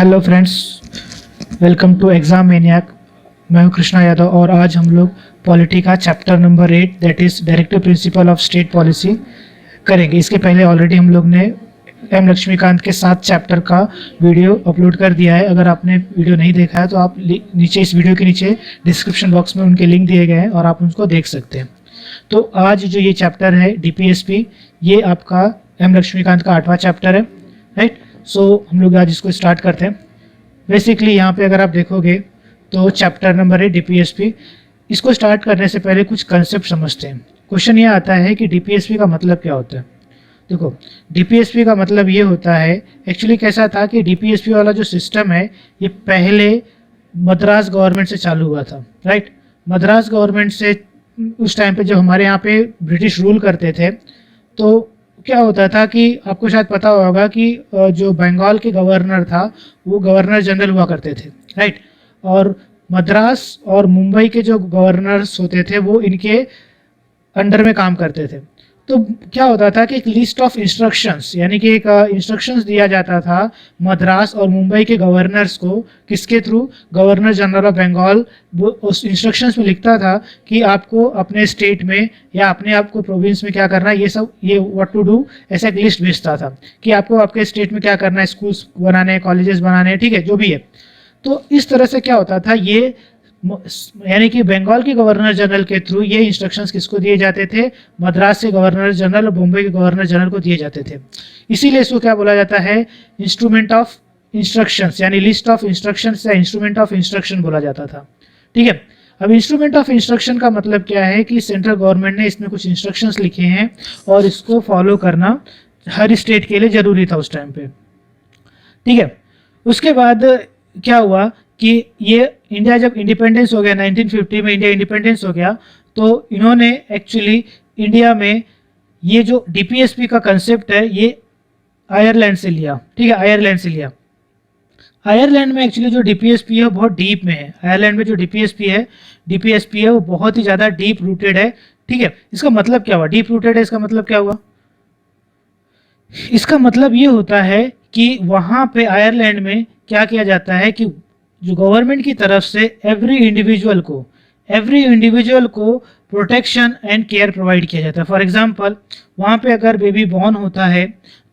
Hello friends, welcome to exam maniac. मैं हूं कृष्णा यादव और आज हम लोग पॉलिटी का chapter number 8 that is directive principle of state policy करेंगे। इसके पहले ऑलरेडी हम लोग ने एम लक्ष्मीकांत के 7 चैप्टर का वीडियो अपलोड कर दिया है। अगर आपने वीडियो नहीं देखा है तो आप नीचे इस वीडियो के नीचे डिस्क्रिप्शन बॉक्स में उनके लिंक दिए गए हैं और आप उनको देख सकते हैं। तो आज जो ये चैप्टर है डीपीएसपी, ये आपका एम लक्ष्मीकांत का 8वां चैप्टर है, राइट। सो हम लोग आज इसको स्टार्ट करते हैं। बेसिकली यहाँ पे अगर आप देखोगे तो चैप्टर नंबर है डीपीएसपी। इसको स्टार्ट करने से पहले कुछ कंसेप्ट समझते हैं। क्वेश्चन ये आता है कि डीपीएसपी का मतलब क्या होता है। देखो, डीपीएसपी का मतलब ये होता है, एक्चुअली कैसा था कि डीपीएसपी वाला जो सिस्टम है ये पहले मद्रास गवर्नमेंट से चालू हुआ था, राइट। मद्रास गवर्नमेंट से उस टाइम पे जब हमारे यहाँ पे ब्रिटिश रूल करते थे तो क्या होता था कि आपको शायद पता होगा कि जो बंगाल के गवर्नर था वो गवर्नर जनरल हुआ करते थे, राइट। और मद्रास और मुंबई के जो गवर्नर्स होते थे वो इनके अंडर में काम करते थे। तो क्या होता था कि एक लिस्ट ऑफ इंस्ट्रक्शंस, यानी कि एक इंस्ट्रक्शंस दिया जाता था मद्रास और मुंबई के गवर्नर्स को। किसके through? Governor general of Bengal. वो उस इंस्ट्रक्शंस में लिखता था कि आपको अपने स्टेट में या अपने आप को प्रोविंस में क्या करना है, ये सब, ये व्हाट टू डू, ऐसा एक लिस्ट भेजता था कि आपको आपके स्टेट में क्या करना है, स्कूल्स बनाने हैं, कॉलेजेस बनाने हैं, ठीक है, जो भी है। तो इस तरह से क्या होता था, ये यानी कि बंगाल के गवर्नर जनरल के थ्रू ये इंस्ट्रक्शंस किसको दिए जाते थे? मद्रास से गवर्नर जनरल और मुंबई के गवर्नर जनरल को दिए जाते थे। इसीलिए इसको क्या बोला जाता है? इंस्ट्रूमेंट ऑफ इंस्ट्रक्शंस, यानी लिस्ट ऑफ इंस्ट्रक्शंस या इंस्ट्रूमेंट ऑफ इंस्ट्रक्शन बोला जाता था, ठीक है। अब इंस्ट्रूमेंट ऑफ इंस्ट्रक्शन का मतलब क्या है कि सेंट्रल गवर्नमेंट ने इसमें कुछ इंस्ट्रक्शंस लिखे हैं और इसको फॉलो करना हर स्टेट के लिए जरूरी था उस टाइम पे, ठीक है। उसके बाद क्या हुआ कि ये इंडिया जब इंडिपेंडेंस हो गया, 1950 में इंडिया इंडिपेंडेंस हो गया, तो इन्होंने एक्चुअली इंडिया में ये जो डीपीएसपी का कंसेप्ट है ये आयरलैंड से लिया, ठीक है, आयरलैंड से लिया। आयरलैंड में एक्चुअली जो डीपीएसपी है वो बहुत डीप में है। आयरलैंड में जो डीपीएसपी है वो बहुत ही ज़्यादा डीप रूटेड है, ठीक है। इसका मतलब क्या हुआ? डीप रूटेड है, इसका मतलब क्या हुआ? इसका मतलब ये होता है कि वहाँ पे आयरलैंड में क्या किया जाता है कि जो गवर्नमेंट की तरफ से एवरी इंडिविजुअल को प्रोटेक्शन एंड केयर प्रोवाइड किया जाता है। फॉर एग्जांपल, वहाँ पे अगर बेबी बॉर्न होता है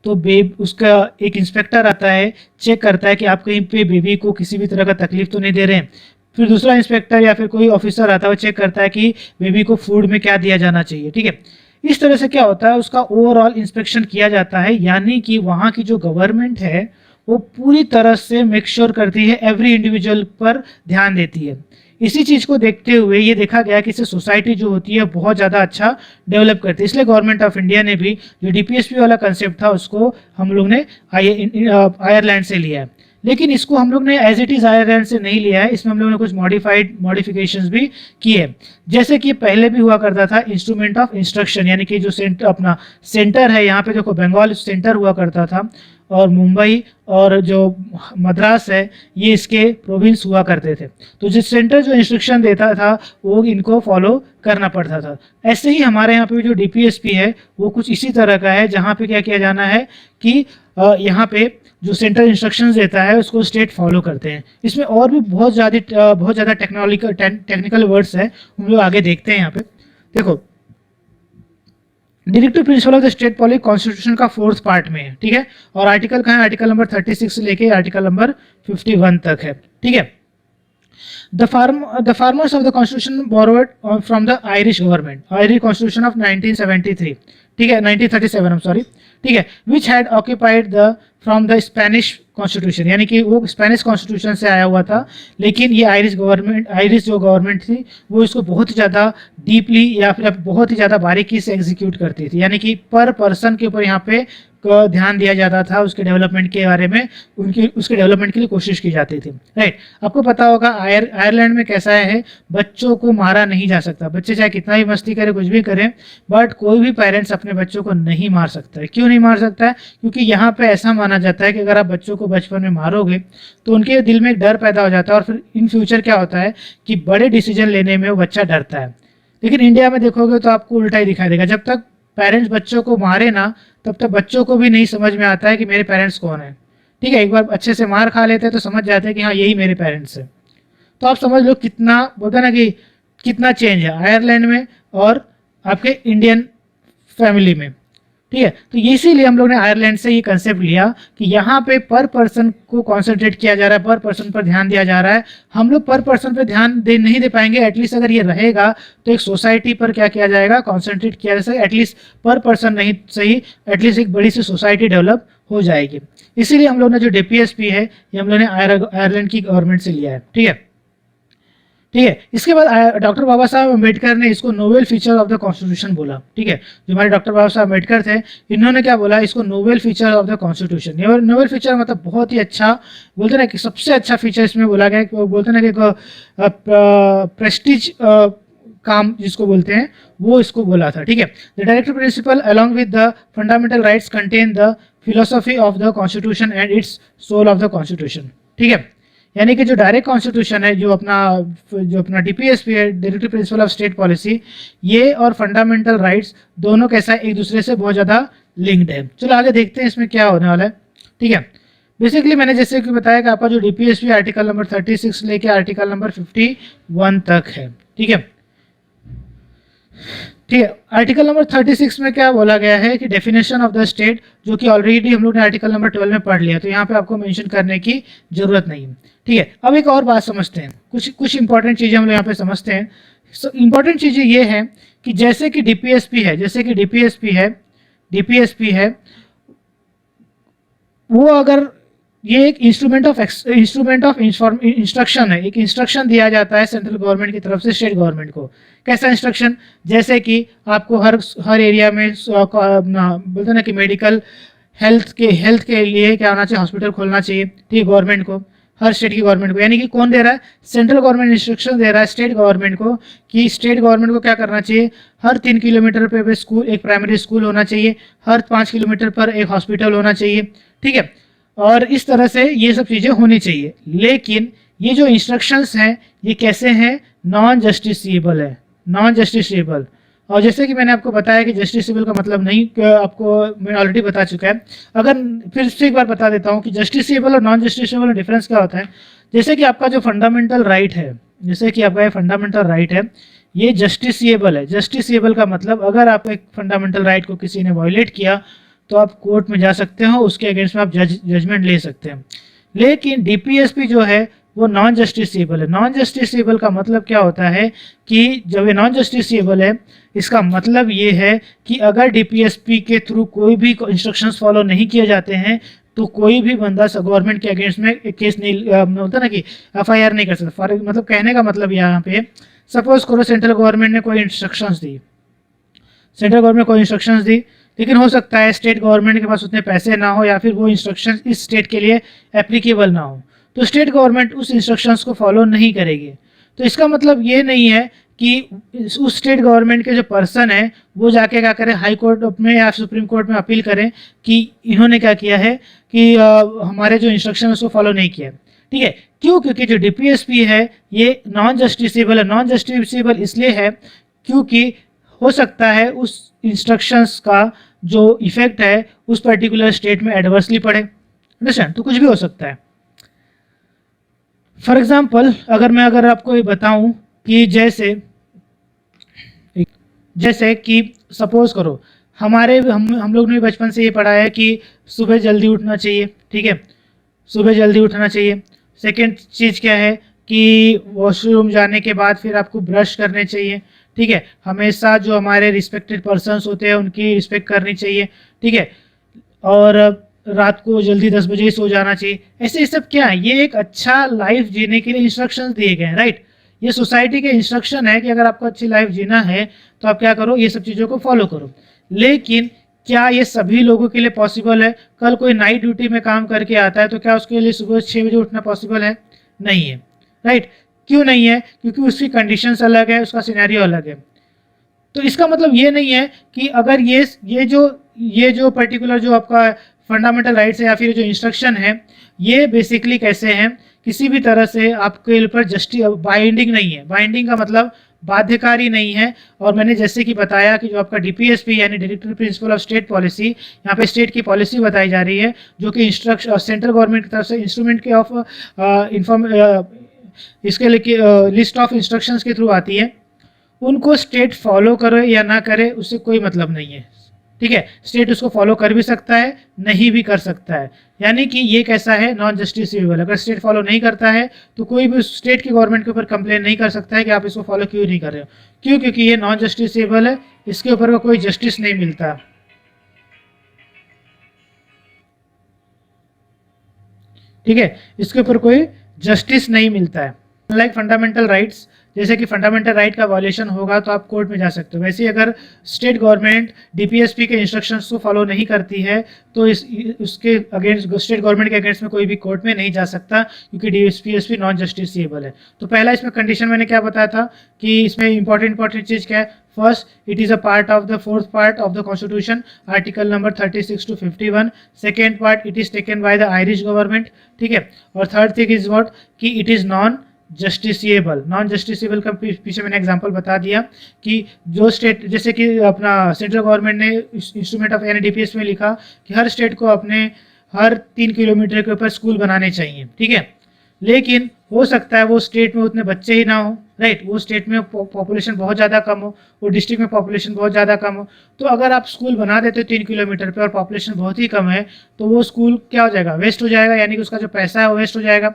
तो उसका एक इंस्पेक्टर आता है, चेक करता है कि आप कहीं पे बेबी को किसी भी तरह का तकलीफ तो नहीं दे रहे हैं। फिर दूसरा इंस्पेक्टर या फिर कोई ऑफिसर आता है, वो चेक करता है कि बेबी को फूड में क्या दिया जाना चाहिए, ठीक है। इस तरह से क्या होता है, उसका ओवरऑल इंस्पेक्शन किया जाता है, यानी कि वहाँ की जो गवर्नमेंट है वो पूरी तरह से मेक श्योर करती है, एवरी इंडिविजुअल पर ध्यान देती है। इसी चीज़ को देखते हुए ये देखा गया कि इससे सोसाइटी जो होती है बहुत ज़्यादा अच्छा डेवलप करती है। इसलिए गवर्नमेंट ऑफ इंडिया ने भी जो डीपीएसपी वाला कंसेप्ट था उसको हम लोग ने आयरलैंड से लिया है। लेकिन इसको हम लोग ने एज इट इज़ आयरलैंड से नहीं लिया है, इसमें हम लोगों ने कुछ मॉडिफिकेशंस भी किए हैं। जैसे कि पहले भी हुआ करता था इंस्ट्रूमेंट ऑफ इंस्ट्रक्शन, यानी कि जो अपना सेंटर है, यहाँ पे देखो बंगाल सेंटर हुआ करता था और मुंबई और जो मद्रास है ये इसके प्रोविंस हुआ करते थे। तो जिस सेंटर जो इंस्ट्रक्शन देता था वो इनको फॉलो करना पड़ता था। ऐसे ही हमारे यहाँ पे जो डीपीएसपी है वो कुछ इसी तरह का है, जहाँ पे क्या किया जाना है कि यहाँ पे जो सेंटर इंस्ट्रक्शंस देता है उसको स्टेट फॉलो करते हैं। इसमें और भी बहुत ज़्यादा टेक्निकल वर्ड्स है, हम लोग आगे देखते हैं। यहाँ पे देखो, directive principle of the state policy constitution का 4th पार्ट में है, ठीक है। और आर्टिकल कहाँ है? आर्टिकल नंबर 36 से लेके आर्टिकल नंबर 51 तक है, ठीक है। The farmers of the constitution borrowed from the Irish government, Irish constitution of 1973, ठीक है, 1937, I'm sorry, ठीक है, which had occupied the from the Spanish constitution, यानी कि वो स्पेनिश कॉन्स्टिट्यूशन से आया हुआ था। लेकिन ये आयरिश जो गवर्नमेंट थी वो इसको बहुत ही ज़्यादा डीपली या फिर बहुत ही ज़्यादा बारीकी से एग्जीक्यूट करती थी, यानी कि पर पर्सन के ऊपर यहाँ पे को ध्यान दिया जाता था, उसके डेवलपमेंट के बारे में उसके डेवलपमेंट के लिए कोशिश की जाती थी, राइट। आपको पता होगा आयरलैंड में कैसा है, बच्चों को मारा नहीं जा सकता। बच्चे चाहे कितना भी मस्ती करें, कुछ भी करें, बट कोई भी पेरेंट्स अपने बच्चों को नहीं मार सकता है। क्यों नहीं मार सकता है? क्योंकि यहाँ पे ऐसा माना जाता है कि अगर आप बच्चों को बचपन में मारोगे तो उनके दिल में एक डर पैदा हो जाता है और फिर इन फ्यूचर क्या होता है कि बड़े डिसीजन लेने में वो बच्चा डरता है। लेकिन इंडिया में देखोगे तो आपको उल्टा ही दिखाई देगा। जब तक पेरेंट्स बच्चों को मारे ना, तब तक बच्चों को भी नहीं समझ में आता है कि मेरे पेरेंट्स कौन है, ठीक है, एक बार अच्छे से मार खा लेते हैं तो समझ जाते हैं कि हाँ यही मेरे पेरेंट्स है। तो आप समझ लो कितना बोलते हैं ना कि कितना चेंज है आयरलैंड में और आपके इंडियन फैमिली में। ठीक है, तो इसीलिए हम लोग ने आयरलैंड से ये कंसेप्ट लिया कि यहाँ पे पर पर्सन को कॉन्सेंट्रेट किया जा रहा है, पर पर्सन पर ध्यान दिया जा रहा है। हम लोग पर पर्सन पर ध्यान नहीं दे पाएंगे, एटलीस्ट अगर ये रहेगा तो एक सोसाइटी पर क्या किया जाएगा, कॉन्सेंट्रेट किया जा सके, एटलीस्ट पर पर्सन नहीं सही, एटलीस्ट एक बड़ी सी सोसाइटी डेवलप हो जाएगी। इसीलिए हम लोग ने जो डीपीएसपी है ये हम लोग ने आयरलैंड की गवर्नमेंट से लिया है। ठीक है, ठीक है। इसके बाद डॉक्टर बाबा साहब अम्बेडकर ने इसको novel feature of the constitution बोला। ठीक है, जो हमारे डॉक्टर बाबा साहब अम्बेडकर थे, इन्होंने क्या बोला, इसको novel feature of the constitution. Novel feature मतलब बहुत ही अच्छा, बोलते ना कि सबसे अच्छा फीचर इसमें बोला गया कि बोलते ना कि प्रेस्टीज काम जिसको बोलते हैं वो इसको बोला था। ठीक है, the directive principle along with the fundamental rights contain the philosophy of the constitution and its soul of the constitution. ठीक है, यानी कि जो डायरेक्ट कॉन्स्टिट्यूशन है, जो अपना डीपीएसपी है, directive principle of state policy, ये और फंडामेंटल राइट्स दोनों कैसा एक दूसरे से बहुत ज़्यादा लिंक्ड है। चलो आगे देखते हैं इसमें क्या होने वाला है। ठीक है, बेसिकली मैंने जैसे कि बताया कि आपका जो डीपीएसपी आर्टिकल नंबर 36 लेके आर्टिकल नंबर 51 तक है। ठीक है, ठीक है, आर्टिकल नंबर 36 में क्या बोला गया है कि डेफिनेशन ऑफ द स्टेट, जो कि ऑलरेडी हम लोग ने आर्टिकल नंबर 12 में पढ़ लिया, तो यहाँ पे आपको मेंशन करने की जरूरत नहीं है। ठीक है, अब एक और बात समझते हैं, कुछ इंपॉर्टेंट चीज़ें हम लोग यहाँ पे समझते हैं। इंपॉर्टेंट चीज़ें ये है कि जैसे कि डीपीएसपी है, वो अगर ये एक इंस्ट्रूमेंट ऑफ इंस्ट्रक्शन है, एक इंस्ट्रक्शन दिया जाता है सेंट्रल गवर्नमेंट की तरफ से स्टेट गवर्नमेंट को। कैसा इंस्ट्रक्शन, जैसे कि आपको हर एरिया में बोलते ना कि मेडिकल हेल्थ के लिए क्या होना चाहिए, हॉस्पिटल खोलना चाहिए। ठीक, गवर्नमेंट को, हर स्टेट की गवर्नमेंट को, यानी कि कौन दे रहा है, सेंट्रल गवर्नमेंट इंस्ट्रक्शन दे रहा है स्टेट गवर्नमेंट को कि स्टेट गवर्नमेंट को क्या करना चाहिए, हर 3 किलोमीटर पे स्कूल, एक प्राइमरी स्कूल होना चाहिए, हर 5 किलोमीटर पर एक हॉस्पिटल होना चाहिए। ठीक है, और इस तरह से ये सब चीज़ें होनी चाहिए। लेकिन ये जो इंस्ट्रक्शंस हैं ये कैसे हैं, नॉन जस्टिसेबल है, नॉन जस्टिसेबल। और जैसे कि मैंने आपको बताया कि जस्टिसेबल का मतलब नहीं, आपको मैंने ऑलरेडी बता चुका है। अगर फिर से एक बार बता देता हूँ कि जस्टिसेबल और नॉन जस्टिसेबल में डिफरेंस क्या होता है। जैसे कि आपका जो फंडामेंटल राइट है, ये जस्टिसेबल है। जस्टिसेबल का मतलब अगर आप एक फंडामेंटल राइट को किसी ने वायलेट किया तो आप कोर्ट में जा सकते हो, उसके अगेंस्ट में आप जजमेंट ले सकते हैं। लेकिन डीपीएसपी जो है वो नॉन जस्टिसेबल है। नॉन जस्टिसेबल का मतलब क्या होता है कि जब ये नॉन जस्टिसेबल है, इसका मतलब ये है कि अगर डीपीएसपी के थ्रू कोई भी इंस्ट्रक्शंस फॉलो नहीं किए जाते हैं तो कोई भी बंदा गवर्नमेंट के अगेंस्ट में केस नहीं बोलता ना कि एफआईआर नहीं कर सकता। मतलब कहने का मतलब यहाँ पे, सपोज करो सेंट्रल गवर्नमेंट ने कोई इंस्ट्रक्शंस दी, लेकिन हो सकता है स्टेट गवर्नमेंट के पास उतने पैसे ना हो या फिर वो इंस्ट्रक्शन इस स्टेट के लिए एप्लीकेबल ना हो, तो स्टेट गवर्नमेंट उस इंस्ट्रक्शंस को फॉलो नहीं करेगी। तो इसका मतलब ये नहीं है कि उस स्टेट गवर्नमेंट के जो पर्सन है वो जाके क्या करें, हाई कोर्ट में या सुप्रीम कोर्ट में अपील करें कि इन्होंने क्या किया है कि हमारे जो इंस्ट्रक्शन है उसको फॉलो नहीं किया। ठीक है, क्यों, क्योंकि जो डीपीएसपी है ये नॉन जस्टिसेबल है। नॉन जस्टिसेबल इसलिए है क्योंकि हो सकता है उस इंस्ट्रक्शंस का जो इफेक्ट है उस पर्टिकुलर स्टेट में एडवर्सली पड़े। अंडरस्टैंड, तो कुछ भी हो सकता है। फॉर एग्जाम्पल अगर आपको ये बताऊं कि जैसे कि सपोज करो हम लोग ने बचपन से ये पढ़ा है कि सुबह जल्दी उठना चाहिए। ठीक है, सुबह जल्दी उठना चाहिए। सेकेंड चीज़ क्या है कि वॉशरूम जाने के बाद फिर आपको ब्रश करने चाहिए। ठीक है, हमेशा जो हमारे रिस्पेक्टेड पर्सन्स होते हैं उनकी रिस्पेक्ट करनी चाहिए। ठीक है, और रात को जल्दी 10 बजे ही सो जाना चाहिए। ऐसे सब क्या है, ये एक अच्छा लाइफ जीने के लिए इंस्ट्रक्शंस दिए गए हैं। राइट, ये सोसाइटी के इंस्ट्रक्शन है कि अगर आपको अच्छी लाइफ जीना है तो आप क्या करो, ये सब चीज़ों को फॉलो करो। लेकिन क्या ये सभी लोगों के लिए पॉसिबल है? कल कोई नाइट ड्यूटी में काम करके आता है तो क्या उसके लिए सुबह 6 बजे उठना पॉसिबल है? नहीं है। राइट, क्यों नहीं है? क्योंकि उसकी कंडीशंस अलग है, उसका सिनेरियो अलग है। तो इसका मतलब ये नहीं है कि अगर ये जो पर्टिकुलर जो आपका फंडामेंटल राइट्स है या फिर जो इंस्ट्रक्शन है ये बेसिकली कैसे हैं, किसी भी तरह से आपके ऊपर बाइंडिंग नहीं है। बाइंडिंग का मतलब बाध्यकारी नहीं है। और मैंने जैसे कि बताया कि जो आपका डीपीएसपी यानी directive principle of state policy, यहाँ पे स्टेट की पॉलिसी बताई जा रही है जो कि इंस्ट्रक्शन सेंट्रल गवर्नमेंट की तरफ से इंस्ट्रूमेंट के ऑफ इसके लिस्ट ऑफ इंस्ट्रक्शंस के थ्रू आती है। उनको स्टेट फॉलो करे या ना करे उससे कोई मतलब नहीं है, ठीक है। स्टेट उसको फॉलो कर भी सकता है, नहीं भी कर सकता है, यानी कि ये कैसा है, नॉन जस्टिसेबल। अगर स्टेट फॉलो नहीं करता है तो कोई भी स्टेट की गवर्नमेंट के ऊपर कंप्लेन नहीं कर सकता है कि आप इसको फॉलो क्यों नहीं कर रहे हो। क्यों? क्योंकि ये नॉन जस्टिसेबल है, इसके ऊपर कोई जस्टिस नहीं मिलता, ठीक है, इसके ऊपर कोई जस्टिस नहीं मिलता है। लाइक फंडामेंटल राइट्स, जैसे कि फंडामेंटल राइट का वायलेशन होगा तो आप कोर्ट में जा सकते हो। वैसे ही अगर स्टेट गवर्नमेंट डीपीएसपी के इंस्ट्रक्शंस को फॉलो नहीं करती है तो उसके अगेंस्ट स्टेट गवर्नमेंट के अगेंस्ट में कोई भी कोर्ट में नहीं जा सकता, क्योंकि डीपीएसपी नॉन जस्टिसेबल है। तो पहला इसमें कंडीशन मैंने क्या बताया था कि इसमें इंपॉर्टेंट चीज़ क्या है। First, it is a part of the fourth part of the constitution, article number 36 to 51। Second part, it is taken by the Irish government, ठीक है। और थर्ड थिंग इज व्हाट कि it is non justiciable. Non justiciable का पीछे मैंने example बता दिया कि जो स्टेट, जैसे कि अपना सेंट्रल गवर्नमेंट ने इंस्ट्रूमेंट ऑफ एनडीपीएस में लिखा कि हर स्टेट को अपने हर 3 किलोमीटर के ऊपर स्कूल बनाने चाहिए, ठीक है। लेकिन हो सकता है वो स्टेट में उतने बच्चे ही ना हो, राइट, वो स्टेट में पॉपुलेशन बहुत ज़्यादा कम हो, वो डिस्ट्रिक्ट में पॉपुलेशन बहुत ज़्यादा कम हो। तो अगर आप स्कूल बना देते हो 3 किलोमीटर पे और पॉपुलेशन बहुत ही कम है तो वो स्कूल क्या हो जाएगा, वेस्ट हो जाएगा, यानी कि उसका जो पैसा है वो वेस्ट हो जाएगा,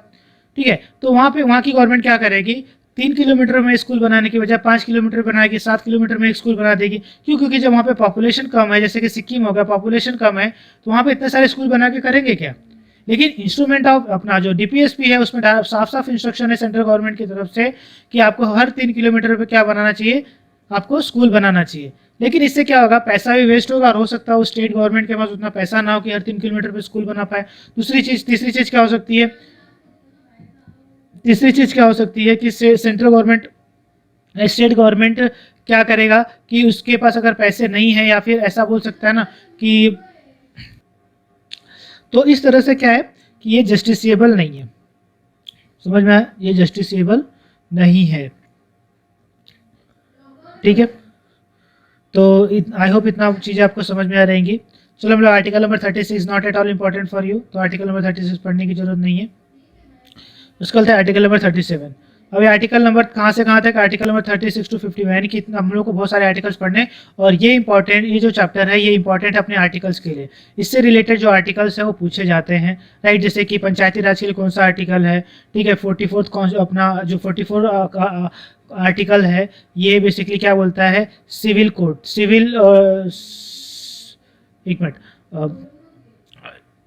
ठीक है। तो वहाँ की गवर्नमेंट क्या करेगी, 3 किलोमीटर में स्कूल बनाने की बजाय 5 किलोमीटर बनाएगी, 7 किलोमीटर में एक स्कूल बना देगी। क्यों? क्योंकि जब वहाँ पे पॉपुलेशन कम है, जैसे कि सिक्किम हो गया, पॉपुलेशन कम है, तो वहाँ पे इतने सारे स्कूल बना के करेंगे क्या। लेकिन इंस्ट्रूमेंट ऑफ अपना जो डीपीएसपी है उसमें साफ साफ इंस्ट्रक्शन है सेंट्रल गवर्नमेंट की तरफ से कि आपको हर 3 किलोमीटर पे क्या बनाना चाहिए, आपको स्कूल बनाना चाहिए। लेकिन इससे क्या होगा, पैसा भी वेस्ट होगा और हो सकता है उस स्टेट गवर्नमेंट के पास उतना पैसा ना हो कि हर 3 किलोमीटर पे स्कूल बना पाए। तीसरी चीज़ क्या हो सकती है, तीसरी चीज़ क्या हो सकती है कि सेंट्रल गवर्नमेंट, स्टेट गवर्नमेंट क्या करेगा कि उसके पास अगर पैसे नहीं है, या फिर ऐसा बोल सकता है ना कि, तो इस तरह से क्या है कि ये जस्टिसेबल नहीं है। समझ में आया, ये जस्टिसेबल नहीं है, ठीक है। तो आई होप इतना चीज़ें आपको समझ में आ रहेंगी। चलो हम लोग article number 36 not at all important for you, तो आर्टिकल नंबर 36 पढ़ने की जरूरत नहीं है। उसके बाद आर्टिकल नंबर 37। अब ये आर्टिकल नंबर कहाँ से कहाँ तक, आर्टिकल नंबर 36 to 51, यानी कि हम लोग को बहुत सारे आर्टिकल्स पढ़ने, और ये इंपॉर्टेंट, ये जो चैप्टर है ये इंपॉर्टेंट है अपने आर्टिकल्स के लिए। इससे रिलेटेड जो आर्टिकल्स है वो पूछे जाते हैं, राइट। जैसे कि पंचायती राज के लिए कौन सा आर्टिकल है, ठीक है। 44 अपना जो 44 आर्टिकल है ये बेसिकली क्या बोलता है, सिविल कोड, सिविल, एक मिनट,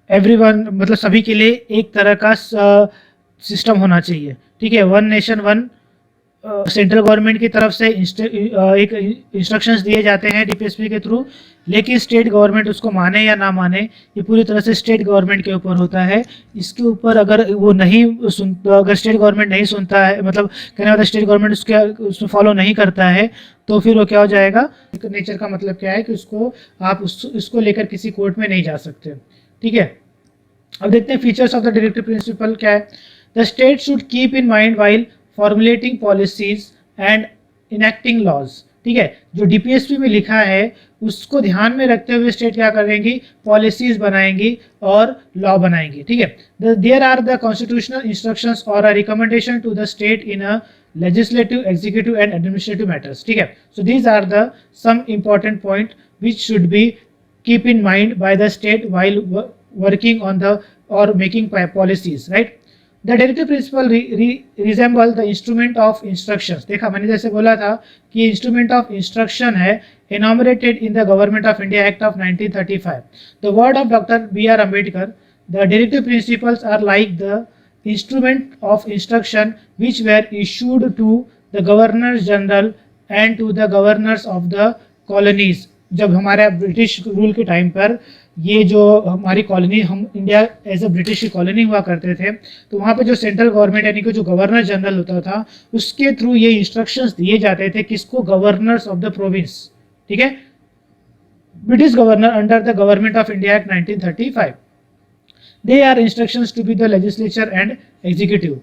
एवरीवन मतलब सभी के लिए एक तरह का सिस्टम होना चाहिए, ठीक है। One nation one, central government की तरफ से एक इंस्ट्रक्शंस दिए जाते हैं डीपीएसपी के थ्रू, लेकिन स्टेट गवर्नमेंट उसको माने या ना माने ये पूरी तरह से स्टेट गवर्नमेंट के ऊपर होता है। इसके ऊपर अगर वो नहीं सुनता, अगर स्टेट गवर्नमेंट नहीं सुनता है, मतलब कहने वाला स्टेट गवर्नमेंट उसमें फॉलो नहीं करता है, तो फिर वो क्या हो जाएगा, नेचर का मतलब क्या है कि उसको आप इसको लेकर किसी कोर्ट में नहीं जा सकते, ठीक है। अब देखते हैं features of the directive principle क्या है। The state should keep in mind while formulating policies and enacting laws, ठीक है। जो डीपीएसपी में लिखा है उसको ध्यान में रखते हुए स्टेट क्या करेंगी, पॉलिसीज बनाएंगी और लॉ बनाएंगी, ठीक है। There are the constitutional instructions और a recommendation to the state in a legislative, executive and administrative matters, ठीक है। So these are the some important point which should be keep in mind by the state while working on the or making policies, right। The directive principle resemble the instrument of instructions। देखा मैंने जैसे बोला था कि instrument of instruction है enumerated in the Government of India Act of 1935। The word of Dr. B.R. Ambedkar, the directive principles are like the instrument of instruction which were issued to the governors general and to the governors of the colonies। जब हमारे British rule के time पर ये जो हमारी colony, हम India as a British की colony हुआ करते थे, तो वहाँ पे जो सेंट्रल गवर्नमेंट यानी कि जो गवर्नर जनरल होता था उसके थ्रू ये इंस्ट्रक्शंस दिए जाते थे किसको, गवर्नर्स ऑफ द प्रोविंस, ठीक है, British governor under the government of India act 1935। They are instructions to be the legislature and executive।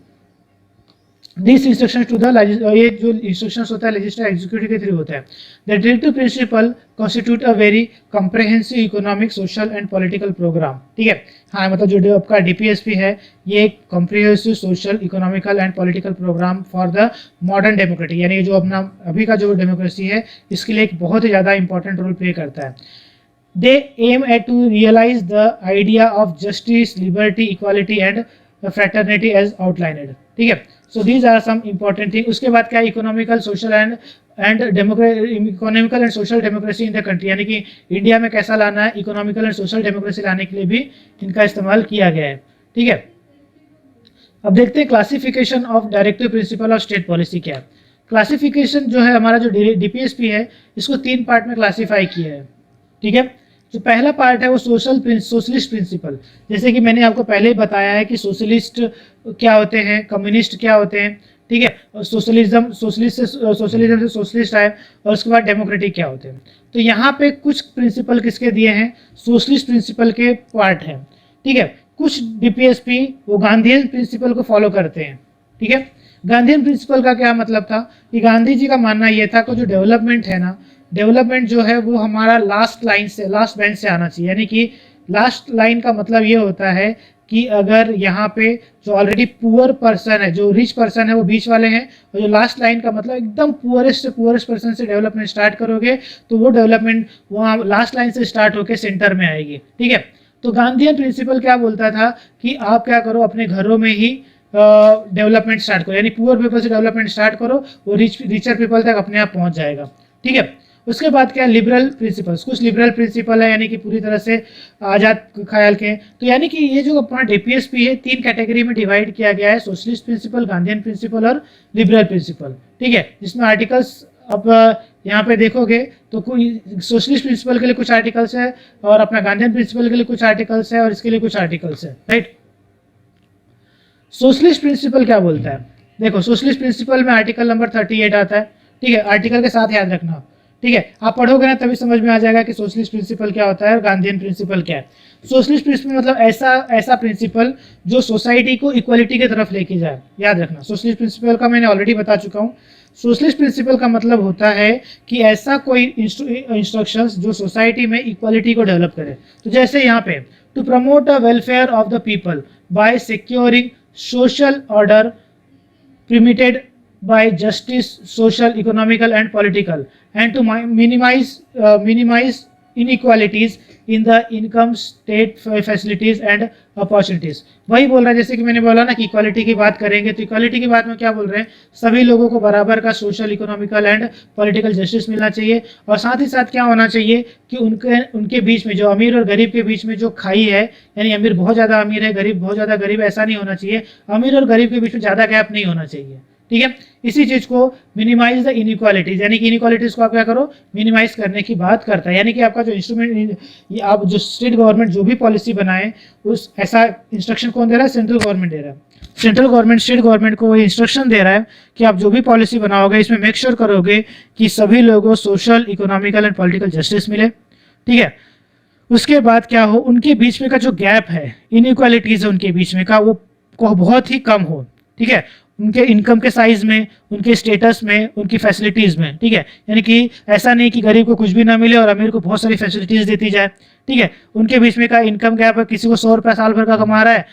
This instruction to the ये जो इंस्ट्रक्शंस होता है लेजिस्लेटिव एग्जीक्यूटिव के थ्रू होता है। The directive principle constitute a very comprehensive economic social and political programme. ठीक है, हाँ मतलब जो आपका डीपीएसपी है ये एक comprehensive social economical and political programme for the modern democracy, यानी जो अपना अभी का जो डेमोक्रेसी है इसके लिए एक बहुत ही ज़्यादा इंपॉर्टेंट रोल प्ले करता है। They aim at to realise the idea of justice, liberty, equality and fraternity as outlined. ठीक है, so these are some important thing. उसके बाद क्या, economical social and economical and social democracy in the country, यानी कि India में कैसा लाना है, इकोनॉमिकल एंड सोशल डेमोक्रेसी लाने के लिए भी इनका इस्तेमाल किया गया है। ठीक है, अब देखते हैं classification of directive principle of state policy क्या है। क्लासिफिकेशन जो है हमारा जो डीपीएसपी है इसको 3 पार्ट में क्लासीफाई किया है। ठीक है, जो पहला पार्ट है वो सोशलिस्ट प्रिंसिपल, जैसे कि मैंने आपको पहले ही बताया है कि सोशलिस्ट क्या होते हैं, कम्युनिस्ट क्या होते हैं। ठीक है, और सोशलिज्म से सोशलिस्ट आए, और उसके बाद डेमोक्रेटिक क्या होते हैं। तो यहाँ पे कुछ प्रिंसिपल किसके दिए हैं, सोशलिस्ट प्रिंसिपल के पार्ट हैं। ठीक है, कुछ डीपीएसपी वो गांधीयन प्रिंसिपल को फॉलो करते हैं। ठीक है, गांधीयन प्रिंसिपल का क्या मतलब था कि गांधी जी का मानना यह था कि जो डेवलपमेंट है ना, डेवलपमेंट जो है वो हमारा लास्ट बेंच से आना चाहिए। यानी कि लास्ट लाइन का मतलब ये होता है कि अगर यहाँ पे जो ऑलरेडी पुअर पर्सन है, जो रिच पर्सन है वो बीच वाले हैं, और जो लास्ट लाइन का मतलब एकदम पुअरेस्ट से पुअरेस्ट पर्सन से डेवलपमेंट स्टार्ट करोगे तो वो डेवलपमेंट वहाँ लास्ट लाइन से स्टार्ट होकर सेंटर में आएगी। ठीक है, तो गांधीयन प्रिंसिपल क्या बोलता था कि आप क्या करो, अपने घरों में ही डेवलपमेंट स्टार्ट करो, यानी पुअर पीपल से डेवलपमेंट स्टार्ट करो, वो रिचर पीपल तक अपने आप पहुंच जाएगा। ठीक है, उसके बाद क्या, लिबरल प्रिंसिपल्स, कुछ लिबरल प्रिंसिपल है यानी कि पूरी तरह से आज़ाद ख्याल के। तो यानी कि ये जो अपना डीपीएसपी है 3 कैटेगरी में डिवाइड किया गया है, सोशलिस्ट प्रिंसिपल, गांधीयन प्रिंसिपल और लिबरल प्रिंसिपल। ठीक है, जिसमें आर्टिकल्स अब यहाँ पे देखोगे तो कोई सोशलिस्ट प्रिंसिपल के लिए कुछ आर्टिकल्स है, और अपना गांधीयन प्रिंसिपल के लिए कुछ आर्टिकल्स है, और इसके लिए कुछ आर्टिकल्स है। राइट, सोशलिस्ट प्रिंसिपल क्या बोलता है, देखो सोशलिस्ट प्रिंसिपल में आर्टिकल नंबर 38 आता है। ठीक है, आर्टिकल के साथ याद रखना। ठीक है, आप पढ़ोगे ना तभी समझ में आ जाएगा कि सोशलिस्ट प्रिंसिपल क्या होता है और गांधीयन प्रिंसिपल क्या है। सोशलिस्ट प्रिंसिपल मतलब ऐसा प्रिंसिपल जो सोसाइटी को इक्वलिटी की तरफ लेके जाए। याद रखना, सोशलिस्ट प्रिंसिपल का मैंने ऑलरेडी बता चुका हूँ। सोशलिस्ट प्रिंसिपल का मतलब होता है कि ऐसा कोई इंस्ट्रक्शंस जो सोसाइटी में इक्वलिटी को डेवलप करे। तो जैसे यहाँ पे, to promote the welfare of the people by securing social order permitted by justice, social, economical and political, and to minimize inequalities in the income, state facilities and opportunities। वही बोल रहा है जैसे कि मैंने बोला ना कि इक्वालिटी की बात करेंगे, तो इक्वालिटी की बात में क्या बोल रहे हैं, सभी लोगों को बराबर का social, economical and political justice मिलना चाहिए, और साथ ही साथ क्या होना चाहिए कि उनके बीच में, जो अमीर और गरीब के बीच में जो खाई है, यानी अमीर बहुत ज़्यादा अमीर है, गरीब बहुत ज़्यादा गरीब, ऐसा नहीं होना चाहिए। अमीर और गरीब के बीच में ज़्यादा गैप नहीं होना चाहिए। ठीक है, इसी चीज को मिनिमाइज द इनइक्वालिटीज, यानी कि इनइक्वालिटीज को आप क्या करो, मिनिमाइज करने की बात करता है। यानी कि आपका जो इंस्ट्रूमेंट, आप जो स्टेट गवर्नमेंट जो भी पॉलिसी बनाए, उस ऐसा इंस्ट्रक्शन कौन दे रहा है, सेंट्रल गवर्नमेंट दे रहा है। सेंट्रल गवर्नमेंट स्टेट गवर्नमेंट को इंस्ट्रक्शन दे रहा है कि आप जो भी पॉलिसी बनाओगे इसमें मेक श्योर करोगे कि सभी लोगों को social, economical and political justice मिले। ठीक है, उसके बाद क्या हो, उनके बीच में का जो गैप है, इनइक्वालिटीज है उनके बीच में का, वो बहुत ही कम हो। ठीक है, उनके इनकम के साइज में, उनके स्टेटस में, उनकी फैसिलिटीज़ में। ठीक है, यानी कि ऐसा नहीं कि गरीब को कुछ भी ना मिले और अमीर को बहुत सारी फैसिलिटीज़ देती जाए। ठीक है, उनके बीच में का इनकम गैप है, किसी को 100 रुपये साल भर का कमा रहा है,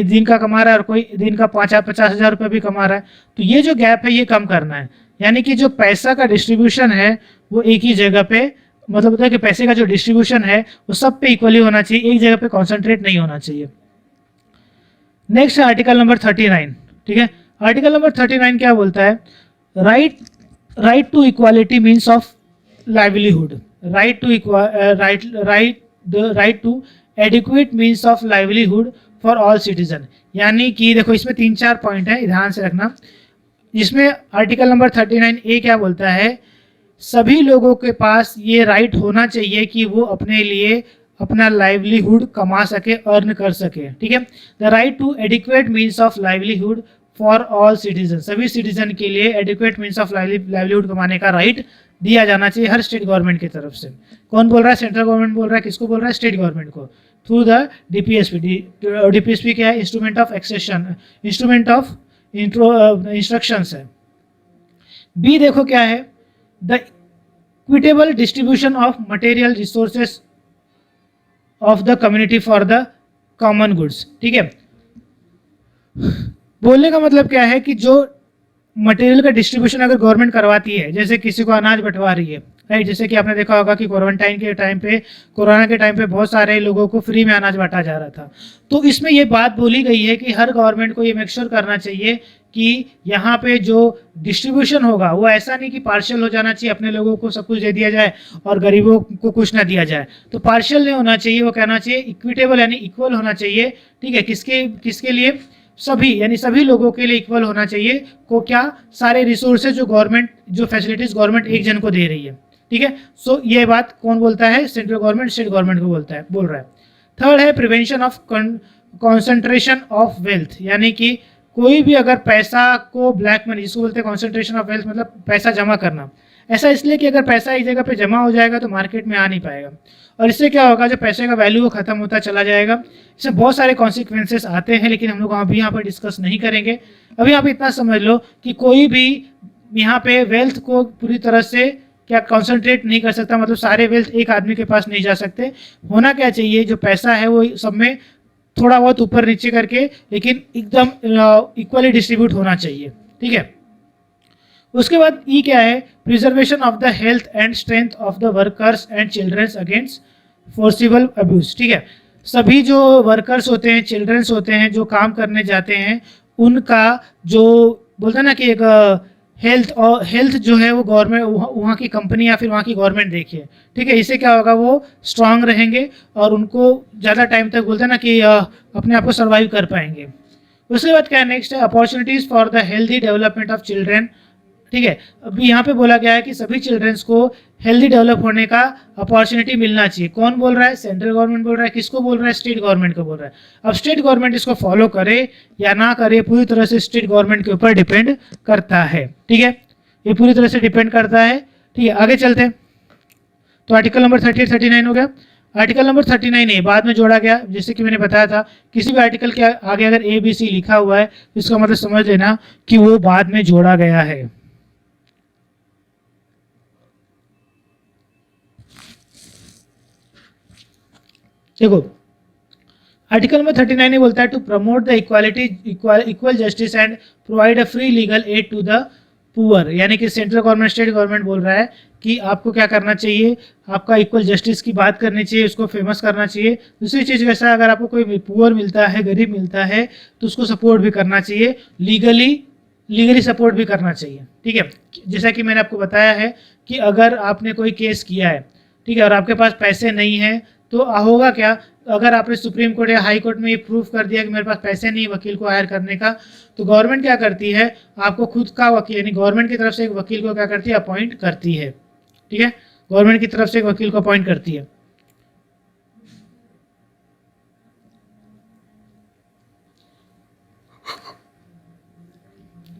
दिन का कमा रहा है, और कोई दिन का 50,000 रुपये भी कमा रहा है। तो ये जो गैप है ये कम करना है, यानी कि जो पैसा का डिस्ट्रीब्यूशन है वो एक ही जगह पे, मतलब होता है कि पैसे का जो डिस्ट्रीब्यूशन है वो सब पे इक्वली होना चाहिए, एक जगह पे कॉन्सेंट्रेट नहीं होना चाहिए। नेक्स्ट है आर्टिकल नंबर 39। ठीक है, आर्टिकल नंबर 39 क्या बोलता है, right to equality means of livelihood, right to adequate means of livelihood for all citizen. यानी कि देखो इसमें 3-4 पॉइंट है, ध्यान से रखना। जिसमें आर्टिकल नंबर 39A क्या बोलता है, सभी लोगों के पास ये राइट होना चाहिए कि वो अपने लिए अपना लाइवलीहुड कमा सके, अर्न कर सके। ठीक है, the right to adequate means of livelihood for all citizen, सभी सिटीजन के लिए एडिक्वेट मीन्स ऑफ लाइवलीहुड कमाने का राइट दिया जाना चाहिए हर स्टेट गवर्नमेंट की तरफ से। कौन बोल रहा है, सेंट्रल गवर्नमेंट बोल रहा है, किसको बोल रहा है, स्टेट गवर्नमेंट को, थ्रू द डीपीएसपी। डीपीएसपी क्या है, instrument of accession, instrument of instructions है। बी देखो क्या है, the equitable distribution of material resources of the community for the common goods. ठीक है, बोलने का मतलब क्या है कि जो मटेरियल का डिस्ट्रीब्यूशन अगर गवर्नमेंट करवाती है, जैसे किसी को अनाज बंटवा रही है, राइट, जैसे कि आपने देखा होगा कि क्वारंटाइन के टाइम पे, कोरोना के टाइम पे बहुत सारे लोगों को फ्री में अनाज बांटा जा रहा था। तो इसमें ये बात बोली गई है कि हर गवर्नमेंट को ये मेक श्योर करना चाहिए कि यहाँ पे जो डिस्ट्रीब्यूशन होगा वो ऐसा नहीं कि पार्शियल हो जाना चाहिए, अपने लोगों को सब कुछ दे दिया जाए और गरीबों को कुछ ना दिया जाए। तो पार्शियल नहीं होना चाहिए, वो कहना चाहिए इक्विटेबल यानी इक्वल होना चाहिए। ठीक है, किसके किसके लिए, सभी यानी सभी लोगों के लिए इक्वल होना चाहिए। को क्या, सारे रिसोर्सेज जो गवर्नमेंट, जो फैसिलिटीज गवर्नमेंट एक जन को दे रही है। ठीक है, सो ये बात कौन बोलता है, सेंट्रल गवर्नमेंट स्टेट गवर्नमेंट को बोल रहा है। थर्ड है prevention of concentration of wealth, यानी कि कोई भी अगर पैसा को ब्लैक मनी, जिसको बोलते हैं कॉन्सेंट्रेशन ऑफ वेल्थ, मतलब पैसा जमा करना। ऐसा इसलिए कि अगर पैसा एक जगह पे जमा हो जाएगा तो मार्केट में आ नहीं पाएगा, और इससे क्या होगा, जो पैसे का वैल्यू वो खत्म होता चला जाएगा। इससे बहुत सारे कॉन्सिक्वेंसेस आते हैं, लेकिन हम लोग अभी यहाँ पर डिस्कस नहीं करेंगे। अभी यहाँ पे इतना समझ लो कि कोई भी यहाँ पे वेल्थ को पूरी तरह से क्या कॉन्सेंट्रेट नहीं कर सकता, मतलब सारे वेल्थ एक आदमी के पास नहीं जा सकते। होना क्या चाहिए, जो पैसा है वो सब में थोड़ा बहुत ऊपर नीचे करके, लेकिन एकदम इक्वली डिस्ट्रीब्यूट होना चाहिए। ठीक है, उसके बाद ई क्या है, preservation of the health and strength of the workers and childrens against forcible abuse. ठीक है, सभी जो वर्कर्स होते हैं, चिल्ड्रंस होते हैं, जो काम करने जाते हैं, उनका जो बोलते हैं ना कि एक हेल्थ जो है वो गवर्नमेंट, वहाँ की कंपनी या फिर वहाँ की गवर्नमेंट देखिए। ठीक है, इससे क्या होगा, वो स्ट्रांग रहेंगे और उनको ज़्यादा टाइम तक बोलते हैं ना कि अपने आप को सर्वाइव कर पाएंगे। उसके बाद क्या है, नेक्स्ट है opportunities for the healthy development of children. ठीक है, अभी यहाँ पे बोला गया है कि सभी चिल्ड्रंस को हेल्दी डेवलप होने का अपॉर्चुनिटी मिलना चाहिए। कौन बोल रहा है, सेंट्रल गवर्नमेंट बोल रहा है। किसको बोल रहा है, स्टेट गवर्नमेंट को बोल रहा है। अब स्टेट गवर्नमेंट इसको फॉलो करे या ना करे, पूरी तरह से स्टेट गवर्नमेंट के ऊपर डिपेंड करता है। ठीक है, ये पूरी तरह से डिपेंड करता है। ठीक है, आगे चलते हैं। तो आर्टिकल नंबर 38 39 हो गया। आर्टिकल नंबर 39 ए बाद में जोड़ा गया, जैसे कि मैंने बताया था, किसी भी आर्टिकल के आगे अगर ABC लिखा हुआ है तो इसका मतलब समझ लेना कि वो बाद में जोड़ा गया है। देखो, आर्टिकल नंबर 39 ये बोलता है to promote the equality, equal justice and provide a free legal aid to the poor. यानी कि सेंट्रल गवर्नमेंट, स्टेट गवर्नमेंट बोल रहा है कि आपको क्या करना चाहिए, आपका इक्वल जस्टिस की बात करनी चाहिए, उसको फेमस करना चाहिए। दूसरी चीज़ वैसा, अगर आपको कोई पुअर मिलता है, गरीब मिलता है, तो उसको सपोर्ट भी करना चाहिए, लीगली सपोर्ट भी करना चाहिए। ठीक है, जैसा कि मैंने आपको बताया है कि अगर आपने कोई केस किया है, ठीक है, और आपके पास पैसे नहीं है, तो होगा क्या, अगर आपने सुप्रीम कोर्ट या हाई कोर्ट में ये प्रूफ कर दिया कि मेरे पास पैसे नहीं वकील को हायर करने का, तो गवर्नमेंट क्या करती है, आपको खुद का वकील, यानी गवर्नमेंट की तरफ से एक वकील को क्या करती है, अपॉइंट करती है। ठीक है, गवर्नमेंट की तरफ से एक वकील को अपॉइंट करती है।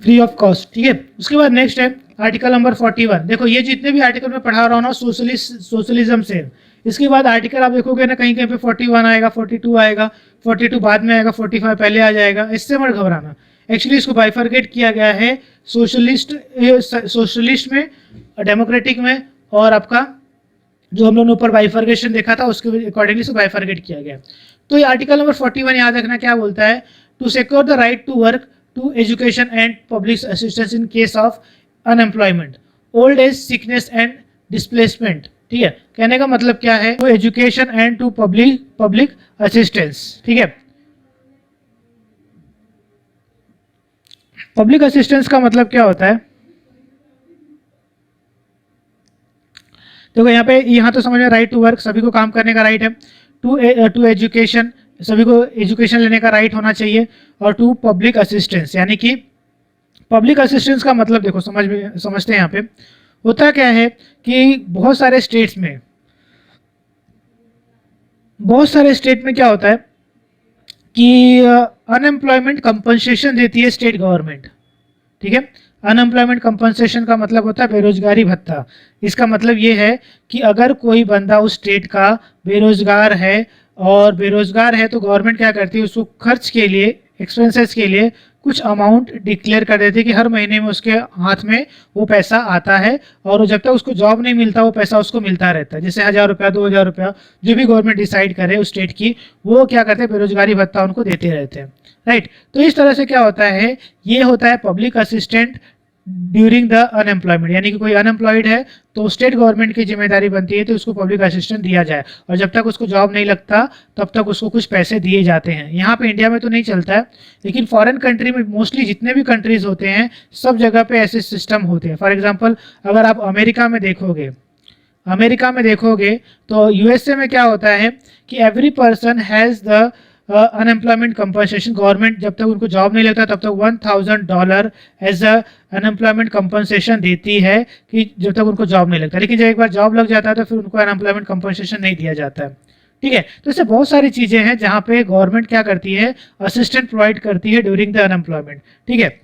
Free of cost. ठीक है, उसके बाद नेक्स्ट है आर्टिकल नंबर 41। देखो, ये जितने भी आर्टिकल में पढ़ा रहा हूँ ना, सोशलिज्म से। इसके बाद आर्टिकल आप देखोगे ना, कहीं कहीं पे 41 आएगा, 42 आएगा, 42 बाद में आएगा, 45 पहले आ जाएगा। इससे मत घबराना, एक्चुअली इसको बाइफरकेट किया गया है सोशलिस्ट में, डेमोक्रेटिक में, और आपका जो हम लोगों ने ऊपर बाइफर्केशन देखा था उसके अकॉर्डिंगली इसको बाइफरकेट किया गया। तो ये आर्टिकल नंबर 41 याद रखना क्या बोलता है, to secure the right to work, to education and public assistance in case of unemployment, old age, sickness and displacement. ठीक है, कहने का मतलब क्या है, to education and to public assistance. ठीक है, पब्लिक असिस्टेंस का मतलब क्या होता है, देखो यहाँ तो समझ में, राइट टू वर्क, सभी को काम करने का राइट है। टू एजुकेशन, सभी को एजुकेशन लेने का राइट होना चाहिए। और टू पब्लिक असिस्टेंस, यानी कि पब्लिक असिस्टेंस का मतलब देखो समझते हैं। यहाँ पे होता क्या है कि बहुत सारे स्टेट में क्या होता है कि अनएम्प्लॉयमेंट कंपनसेशन देती है स्टेट गवर्नमेंट। ठीक है, अनएम्प्लॉयमेंट कंपनसेशन का मतलब होता है बेरोजगारी भत्ता। इसका मतलब ये है कि अगर कोई बंदा उस स्टेट का बेरोजगार है, तो गवर्नमेंट क्या करती है, उसको खर्च के लिए, एक्सपेंसेस के लिए कुछ अमाउंट डिक्लेयर कर देते कि हर महीने में उसके हाथ में वो पैसा आता है, और जब तक उसको जॉब नहीं मिलता वो पैसा उसको मिलता रहता है। जैसे 1000 रुपया 2000 रुपया जो भी गवर्नमेंट डिसाइड करे उस स्टेट की, वो क्या करते हैं, बेरोजगारी भत्ता उनको देते रहते हैं, राइट। तो इस तरह से क्या होता है, ये होता है public assistant during the unemployment, यानी कि कोई अनएम्प्लॉयड है तो स्टेट गवर्नमेंट की जिम्मेदारी बनती है तो उसको पब्लिक असिस्टेंट दिया जाए, और जब तक उसको जॉब नहीं लगता तब तक उसको कुछ पैसे दिए जाते हैं। यहाँ पे इंडिया में तो नहीं चलता है, लेकिन फॉरेन कंट्री में मोस्टली जितने भी कंट्रीज होते हैं सब जगह पे ऐसे सिस्टम होते हैं। फॉर एग्जाम्पल अगर आप अमेरिका में देखोगे तो यूएसए में क्या होता है कि every person has the unemployment compensation. Government जब तक उनको जॉब नहीं लगता तब तक $1000 एज अ अनएम्प्लॉयमेंट कंपनसेशन देती है कि जब तक उनको जॉब नहीं लगता। लेकिन जब एक बार जॉब लग जाता है तो फिर उनको अनएम्प्लॉयमेंट कंपनसेशन नहीं दिया जाता है, ठीक है। तो इससे बहुत सारी चीज़ें हैं जहाँ पे गवर्नमेंट क्या करती है, असिस्टेंट प्रोवाइड करती है ड्यूरिंग द अनएम्प्लॉयमेंट, ठीक है।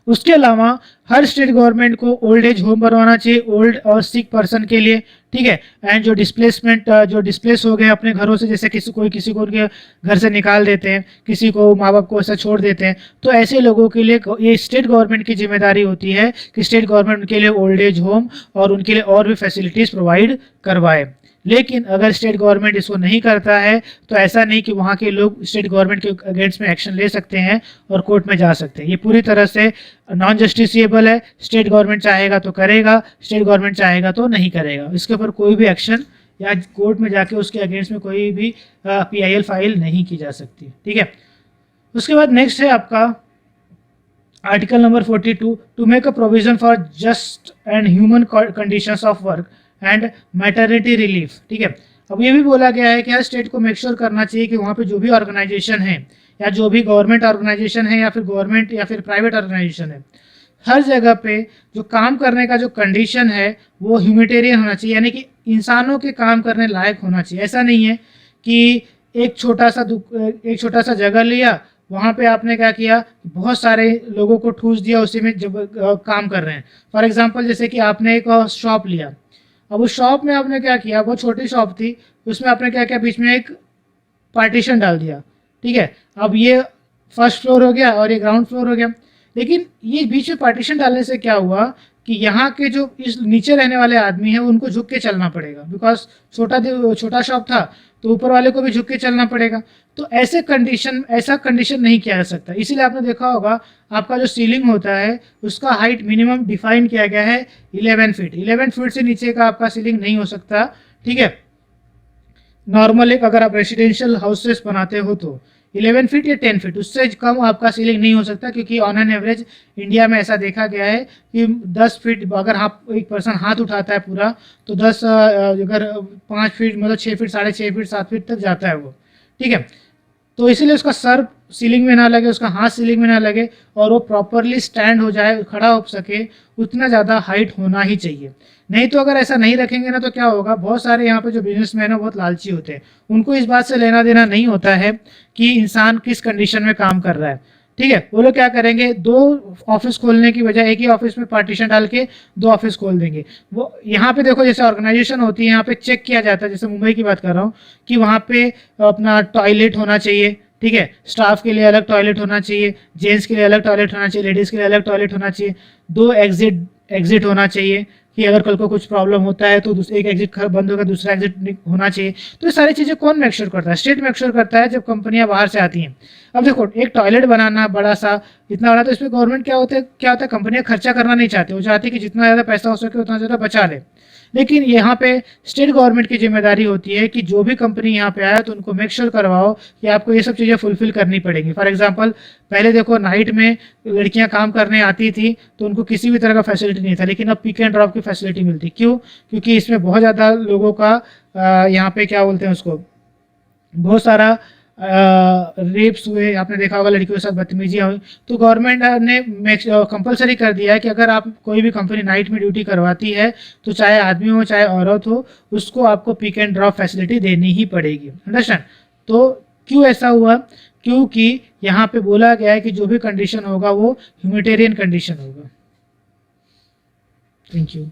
उसके अलावा हर स्टेट गवर्नमेंट को ओल्ड एज होम बनवाना चाहिए ओल्ड और सिक पर्सन के लिए, ठीक है। एंड जो डिस्प्लेस हो गए अपने घरों से, जैसे किसी को उनके घर से निकाल देते हैं, किसी को माँ बाप को ऐसा छोड़ देते हैं, तो ऐसे लोगों के लिए ये स्टेट गवर्नमेंट की जिम्मेदारी होती है कि स्टेट गवर्नमेंट उनके लिए ओल्ड एज होम और उनके लिए और भी फैसिलिटीज़ प्रोवाइड करवाए। लेकिन अगर स्टेट गवर्नमेंट इसको नहीं करता है तो ऐसा नहीं कि वहाँ के लोग स्टेट गवर्नमेंट के अगेंस्ट में एक्शन ले सकते हैं और कोर्ट में जा सकते हैं। ये पूरी तरह से नॉन जस्टिसिएबल है। स्टेट गवर्नमेंट चाहेगा तो करेगा, स्टेट गवर्नमेंट चाहेगा तो नहीं करेगा। इसके ऊपर कोई भी एक्शन या कोर्ट में जाके उसके अगेंस्ट में कोई भी PIL फाइल नहीं की जा सकती, ठीक है। उसके बाद नेक्स्ट है आपका article number 42, to make a provision for just and human conditions of work and maternity relief, ठीक है। अब ये भी बोला गया है कि हर स्टेट को मेक श्योर करना चाहिए कि वहाँ पे जो भी ऑर्गेनाइजेशन है या जो भी गवर्नमेंट ऑर्गेनाइजेशन है या फिर गवर्नमेंट या फिर प्राइवेट ऑर्गेनाइजेशन है, हर जगह पे जो काम करने का जो कंडीशन है वो ह्यूमैनिटेरियन होना चाहिए, यानी कि इंसानों के काम करने लायक होना चाहिए। ऐसा नहीं है कि एक छोटा सा जगह लिया, वहाँ पे आपने क्या किया, बहुत सारे लोगों को ठूस दिया, उसी में जब काम कर रहे हैं। फॉर एग्जांपल जैसे कि आपने एक शॉप लिया, अब उस शॉप में आपने क्या किया, बहुत छोटी शॉप थी, उसमें आपने क्या किया, बीच में एक पार्टीशन डाल दिया, ठीक है। अब ये फर्स्ट फ्लोर हो गया और ये ग्राउंड फ्लोर हो गया। लेकिन ये बीच में पार्टीशन डालने से क्या हुआ कि यहाँ के जो इस नीचे रहने वाले आदमी हैं उनको झुक के चलना पड़ेगा, बिकॉज छोटा शॉप था तो ऊपर वाले को भी झुक के चलना पड़ेगा। तो ऐसा कंडीशन नहीं किया जा सकता। इसीलिए आपने देखा होगा आपका जो सीलिंग होता है उसका हाइट मिनिमम डिफाइन किया गया है 11 फीट। 11 फीट से नीचे का आपका सीलिंग नहीं हो सकता, ठीक है। नॉर्मल एक अगर आप रेसिडेंशियल हाउसेस बनाते हो तो 11 फीट या 10 फीट, उससे कम आपका सीलिंग नहीं हो सकता, क्योंकि ऑन एन एवरेज इंडिया में ऐसा देखा गया है कि 10 फीट अगर एक पर्सन हाथ उठाता है पूरा तो 10 अगर 5 फीट मतलब 6 फीट 6.5 फीट 7 फीट तक जाता है वो, ठीक है। तो इसीलिए उसका सर सीलिंग में ना लगे, उसका हाथ सीलिंग में ना लगे और वो प्रॉपरली स्टैंड हो जाए, खड़ा हो सके, उतना ज़्यादा हाइट होना ही चाहिए। नहीं तो अगर ऐसा नहीं रखेंगे ना तो क्या होगा, बहुत सारे यहाँ पे जो बिजनेसमैन है बहुत लालची होते हैं, उनको इस बात से लेना देना नहीं होता है कि इंसान किस कंडीशन में काम कर रहा है, ठीक है। वो लोग क्या करेंगे, 2 ऑफिस खोलने की बजाय एक ही ऑफिस में पार्टीशन डाल के 2 ऑफिस खोल देंगे। वो यहाँ पे देखो जैसे ऑर्गेनाइजेशन होती है, यहाँ पे चेक किया जाता है, जैसे मुंबई की बात कर रहा हूँ कि वहाँ पे अपना टॉयलेट होना चाहिए, ठीक है। स्टाफ के लिए अलग टॉयलेट होना चाहिए, जेंट्स के लिए अलग टॉयलेट होना चाहिए, लेडीज़ के लिए अलग टॉयलेट होना चाहिए, 2 एग्जिट होना चाहिए कि अगर कल को कुछ प्रॉब्लम होता है तो एक एग्जिट बंद होगा, दूसरा एग्जिट होना चाहिए। तो ये सारी चीज़ें कौन मेक श्योर करता है, स्टेट मेक श्योर करता है जब कंपनियां बाहर से आती हैं। अब देखो एक टॉयलेट बनाना बड़ा सा इतना बड़ा, तो इसमें गवर्नमेंट क्या होता है कंपनियां खर्चा करना नहीं चाहती, वो चाहती कि जितना ज़्यादा पैसा हो सके उतना ज़्यादा बचा ले। लेकिन यहाँ पे स्टेट गवर्नमेंट की जिम्मेदारी होती है कि जो भी कंपनी यहाँ पे आया तो उनको मेक श्योर करवाओ कि आपको ये सब चीज़ें फुलफिल करनी पड़ेगी। फॉर एग्जांपल पहले देखो नाइट में लड़कियाँ काम करने आती थी तो उनको किसी भी तरह का फैसिलिटी नहीं था, लेकिन अब पिक एंड ड्रॉप की फैसिलिटी मिलती। क्यों? क्योंकि इसमें बहुत ज़्यादा लोगों का यहाँ पे क्या बोलते हैं उसको, बहुत सारा रेप्स हुए, आपने देखा होगा लड़कियों के साथ बदतमीजियाँ हुई। तो गवर्नमेंट ने कंपलसरी कर दिया है कि अगर आप कोई भी कंपनी नाइट में ड्यूटी करवाती है तो चाहे आदमी हो चाहे औरत हो, उसको आपको पिक एंड ड्रॉप फैसिलिटी देनी ही पड़ेगी। अंडरस्टैंड? तो क्यों ऐसा हुआ? क्योंकि यहाँ पे बोला गया है कि जो भी कंडीशन होगा वो ह्यूमैनिटेरियन कंडीशन होगा। Thank you.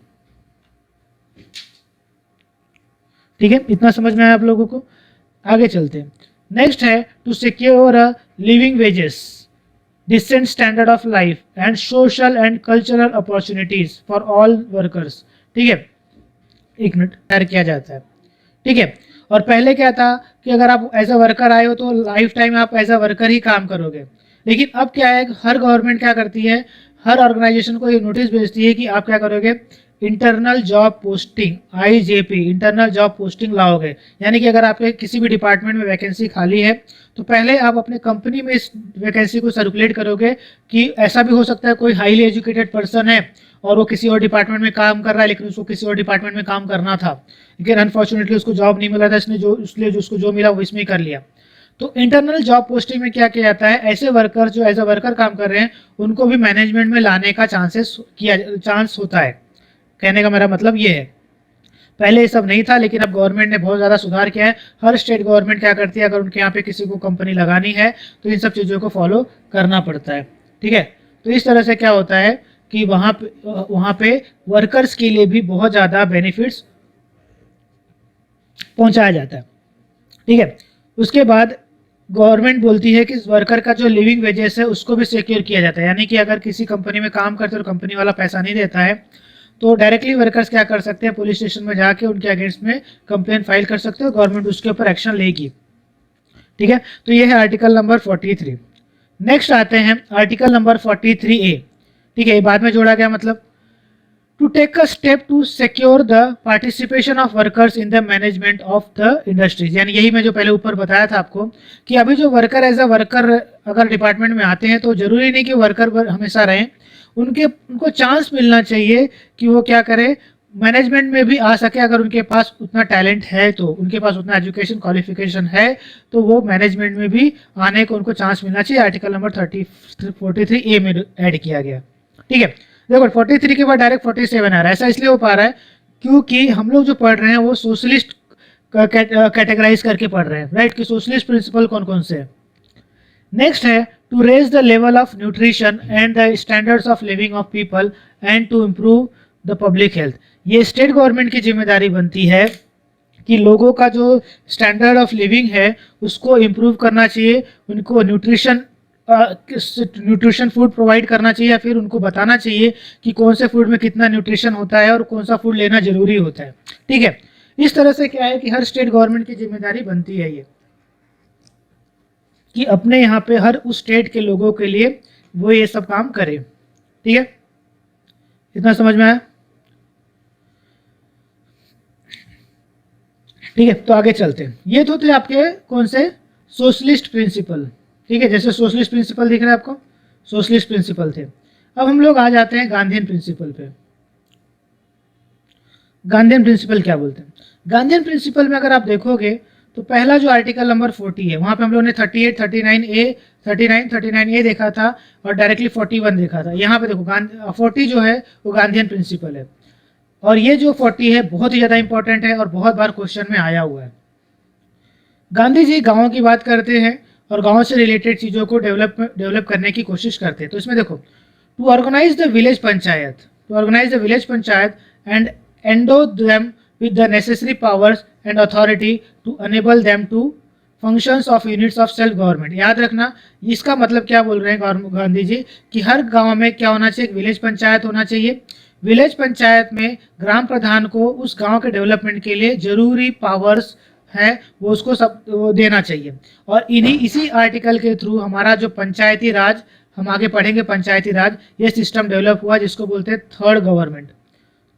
ठीक है, इतना समझ में आया आप लोगों को? आगे चलते हैं। नेक्स्ट है to secure living wages. decent standard of life and social and cultural opportunities for all workers। ठीक है, एक मिनट तैयार किया जाता है। ठीक है, और पहले क्या था कि अगर आप एज अ वर्कर आए हो तो लाइफ टाइम आप एज अ वर्कर ही काम करोगे, लेकिन अब क्या है, हर गवर्नमेंट क्या करती है, हर ऑर्गेनाइजेशन को ये नोटिस भेजती है कि आप क्या करोगे, internal job posting IJP internal job posting लाओगे। यानी कि अगर आपके किसी भी डिपार्टमेंट में वैकेंसी खाली है तो पहले आप अपने कंपनी में इस वैकेंसी को सर्कुलेट करोगे कि ऐसा भी हो सकता है कोई हाईली एजुकेटेड पर्सन है और वो किसी और डिपार्टमेंट में काम कर रहा है, लेकिन उसको किसी और डिपार्टमेंट में काम करना था, लेकिन अनफॉर्चुनेटली उसको जॉब नहीं मिला था, इसलिए जो उसको जो मिला वो इसमें ही कर लिया। तो इंटरनल जॉब पोस्टिंग में क्या किया जाता है, ऐसे वर्कर जो एज अ वर्कर काम कर रहे हैं उनको भी मैनेजमेंट में लाने का चांस होता है। कहने का मेरा मतलब ये है, पहले ये सब नहीं था, लेकिन अब गवर्नमेंट ने बहुत ज़्यादा सुधार किया है। हर स्टेट गवर्नमेंट क्या करती है, अगर उनके यहाँ पे किसी को कंपनी लगानी है तो इन सब चीज़ों को फॉलो करना पड़ता है। ठीक है, तो इस तरह से क्या होता है कि वहाँ पे वर्कर्स के लिए भी बहुत ज़्यादा बेनिफिट्स पहुँचाया जाता है। ठीक है, उसके बाद गवर्नमेंट बोलती है कि वर्कर का जो लिविंग वेजेस है उसको भी सिक्योर किया जाता है। यानी कि अगर किसी कंपनी में काम करते और कंपनी वाला पैसा नहीं देता है तो डायरेक्टली वर्कर्स क्या कर सकते हैं, पुलिस स्टेशन में जाके उनके अगेंस्ट में कंप्लेन फाइल कर सकते हैं और गवर्नमेंट उसके ऊपर एक्शन लेगी। ठीक है, तो ये है आर्टिकल नंबर 43। नेक्स्ट आते हैं आर्टिकल नंबर 43A। ठीक है, ये बाद में जोड़ा गया, मतलब to take a step to secure the participation of workers in the management of the industries. यानी यही मैं जो पहले ऊपर बताया था आपको कि अभी जो वर्कर एज अ वर्कर अगर डिपार्टमेंट में आते हैं तो जरूरी नहीं कि वर्कर हमेशा रहें, उनको चांस मिलना चाहिए कि वो क्या करे, मैनेजमेंट में भी आ सके। अगर उनके पास उतना टैलेंट है तो, उनके पास उतना एजुकेशन क्वालिफिकेशन है तो वो मैनेजमेंट में भी आने को उनको चांस मिलना चाहिए। आर्टिकल नंबर 43A में ऐड किया गया। ठीक है, देखो 43 के बाद डायरेक्ट 47 आ रहा है। ऐसा इसलिए हो पा रहा है क्योंकि हम लोग जो पढ़ रहे हैं वो सोशलिस्ट कैटेगराइज करके पढ़ रहे हैं, राइट, कि सोशलिस्ट प्रिंसिपल कौन कौन से है। नेक्स्ट है to raise the level of nutrition and the standards of living of people and to improve the public health. ये स्टेट गवर्नमेंट की जिम्मेदारी बनती है कि लोगों का जो स्टैंडर्ड ऑफ लिविंग है उसको इम्प्रूव करना चाहिए, उनको न्यूट्रिशन फूड प्रोवाइड करना चाहिए, या फिर उनको बताना चाहिए कि कौन से फूड में कितना न्यूट्रिशन होता है और कौन सा फूड लेना जरूरी होता है। ठीक है, इस तरह से क्या है कि हर स्टेट गवर्नमेंट की जिम्मेदारी बनती है ये कि अपने यहाँ पे हर उस स्टेट के लोगों के लिए वो ये सब काम करे। ठीक है, इतना समझ में आया? ठीक है, तो आगे चलते हैं। ये तो थे आपके कौन से, सोशलिस्ट प्रिंसिपल। ठीक है, जैसे सोशलिस्ट प्रिंसिपल दिख रहा है आपको, सोशलिस्ट प्रिंसिपल थे। अब हम लोग आ जाते हैं गांधीयन प्रिंसिपल पे। गांधीयन प्रिंसिपल क्या बोलते हैं? गांधीयन प्रिंसिपल में अगर आप देखोगे तो पहला जो आर्टिकल नंबर 40 है वहां पे हम लोगों ने 38, 39A देखा था और डायरेक्टली 41 देखा था। यहाँ पे देखो 40 जो है वो गांधीयन प्रिंसिपल है, और ये जो 40 है बहुत ही ज़्यादा इंपॉर्टेंट है और बहुत बार क्वेश्चन में आया हुआ है। गांधी जी गाँव की बात करते हैं और गाँव से रिलेटेड चीज़ों को डेवलप करने की कोशिश करते हैं। तो इसमें देखो, to organise the village panchayat and endow them with the necessary powers and authority to enable them to functions of units of self government। याद रखना इसका मतलब क्या बोल रहे हैं गांधी जी कि हर गांव में क्या होना चाहिए, एक विलेज पंचायत होना चाहिए। विलेज पंचायत में ग्राम प्रधान को उस गांव के डेवलपमेंट के लिए जरूरी पावर्स है वो उसको सब वो देना चाहिए। और इसी आर्टिकल के थ्रू हमारा जो पंचायती राज, हम आगे पढ़ेंगे पंचायती राज, ये सिस्टम डेवलप हुआ जिसको बोलते हैं थर्ड गवर्नमेंट,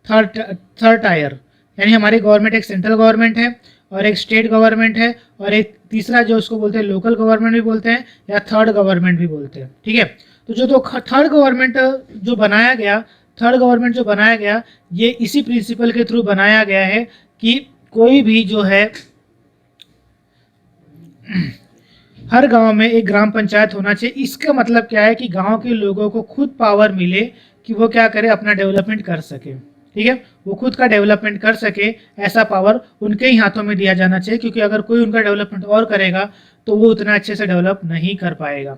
थर्ड टायर। यानी हमारी गवर्नमेंट एक सेंट्रल गवर्नमेंट है और एक स्टेट गवर्नमेंट है और एक तीसरा जो उसको बोलते हैं लोकल गवर्नमेंट भी बोलते हैं या थर्ड गवर्नमेंट भी बोलते हैं। ठीक है, तो जो थर्ड गवर्नमेंट जो बनाया गया ये इसी प्रिंसिपल के थ्रू बनाया गया है कि कोई भी जो है हर गांव में एक ग्राम पंचायत होना चाहिए। इसका मतलब क्या है कि गांव के लोगों को खुद पावर मिले कि वो क्या करे, अपना डेवलपमेंट कर सके। ठीक है, वो खुद का डेवलपमेंट कर सके, ऐसा पावर उनके ही हाथों में दिया जाना चाहिए, क्योंकि अगर कोई उनका डेवलपमेंट और करेगा तो वो उतना अच्छे से डेवलप नहीं कर पाएगा।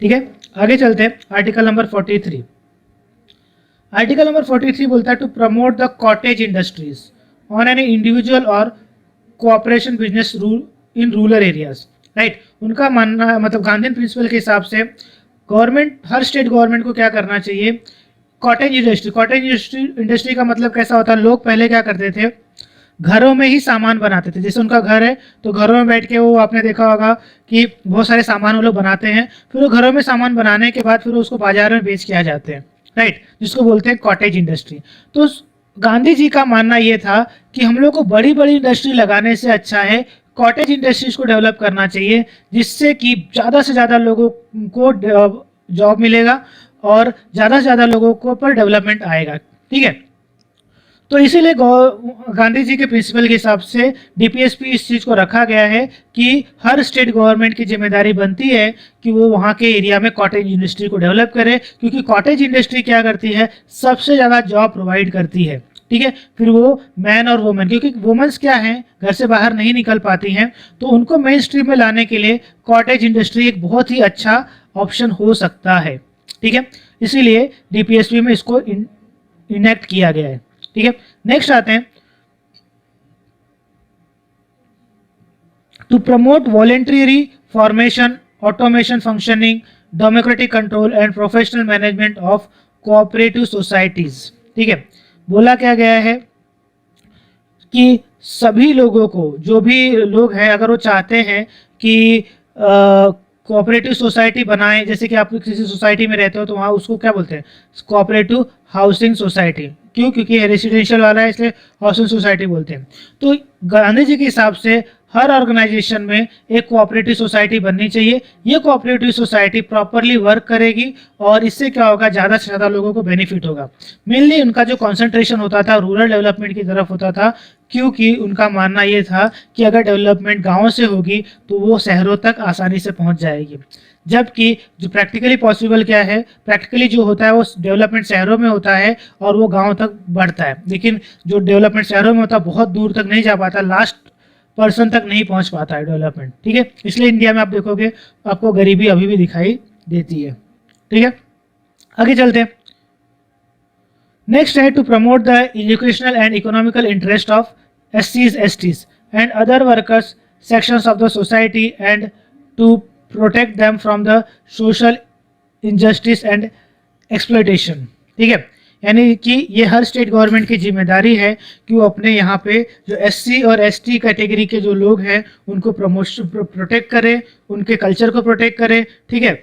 ठीक है, आगे चलते हैं। आर्टिकल नंबर 43 बोलता है to promote the cottage industries on an individual और cooperation business rule in rural areas. Right. उनका मानना मतलब गांधीयन प्रिंसिपल के हिसाब से गवर्नमेंट, हर स्टेट गवर्नमेंट को क्या करना चाहिए, कॉटेज इंडस्ट्री, कॉटेज इंडस्ट्री का मतलब कैसा होता है, लोग पहले क्या करते थे, घरों में ही सामान बनाते थे। जैसे उनका घर है तो घरों में बैठ के वो, आपने देखा होगा कि बहुत सारे सामान वो लोग बनाते हैं, फिर वो घरों में सामान बनाने के बाद फिर उसको बाजार में बेच के आ जाते हैं, राइट, जिसको बोलते हैं कॉटेज इंडस्ट्री। तो गांधी जी का मानना ये था कि हम लोग को बड़ी बड़ी इंडस्ट्री लगाने से अच्छा है कॉटेज इंडस्ट्रीज को डेवलप करना चाहिए, जिससे कि ज़्यादा से ज़्यादा लोगों को जॉब मिलेगा और ज़्यादा से ज़्यादा लोगों को पर डेवलपमेंट आएगा, ठीक है। तो इसीलिए गांधी जी के प्रिंसिपल के हिसाब से डीपीएसपी इस चीज़ को रखा गया है कि हर स्टेट गवर्नमेंट की जिम्मेदारी बनती है कि वो वहाँ के एरिया में कॉटेज इंडस्ट्री को डेवलप करे, क्योंकि कॉटेज इंडस्ट्री क्या करती है, सबसे ज़्यादा जॉब प्रोवाइड करती है, ठीक है। फिर वो मैन और वुमेन, क्योंकि वुमेन्स क्या हैं, घर से बाहर नहीं निकल पाती हैं, तो उनको मेन स्ट्रीम में लाने के लिए कॉटेज इंडस्ट्री एक बहुत ही अच्छा ऑप्शन हो सकता है, ठीक है। इसीलिए डीपीएसपी में इसको इनेक्ट किया गया है, ठीक है। नेक्स्ट आते हैं, to promote voluntary formation, automation, functioning, democratic control and professional management of cooperative societies, ठीक है। बोला क्या गया है कि सभी लोगों को, जो भी लोग हैं, अगर वो चाहते हैं कि कोऑपरेटिव सोसाइटी बनाएं, जैसे कि आप किसी सोसाइटी में रहते हो तो वहाँ उसको क्या बोलते हैं, कोऑपरेटिव हाउसिंग सोसाइटी। क्यों? क्योंकि ये रेसिडेंशियल वाला है, इसलिए हाउसिंग सोसाइटी बोलते हैं। तो गांधी जी के हिसाब से हर ऑर्गेनाइजेशन में एक कोऑपरेटिव सोसाइटी बननी चाहिए। ये कोऑपरेटिव सोसाइटी प्रॉपरली वर्क करेगी और इससे क्या होगा, ज़्यादा से ज़्यादा लोगों को बेनिफिट होगा। मेनली उनका जो कॉन्सेंट्रेशन होता था रूरल डेवलपमेंट की तरफ होता था, क्योंकि उनका मानना ये था कि अगर डेवलपमेंट गाँव से होगी तो वो शहरों तक आसानी से पहुँच जाएगी। जबकि जो प्रैक्टिकली पॉसिबल क्या है, प्रैक्टिकली जो होता है वो डेवलपमेंट शहरों में होता है और वो गांव तक बढ़ता है, लेकिन जो डेवलपमेंट शहरों में होता है बहुत दूर तक नहीं जा पाता, लास्ट पर्सन तक नहीं पहुंच पाता है डेवलपमेंट, ठीक है। इसलिए इंडिया में आप देखोगे आपको गरीबी अभी भी दिखाई देती है, ठीक है। आगे चलते हैं। नेक्स्ट है to promote the educational and economical interest of SCs, STs and other workers sections of the society and to protect them from the social injustice and exploitation, ठीक है। यानी कि ये हर स्टेट गवर्नमेंट की जिम्मेदारी है कि वो अपने यहाँ पे जो SC और ST कैटेगरी के जो लोग हैं उनको प्रोटेक्ट करे, उनके कल्चर को प्रोटेक्ट करे, ठीक है,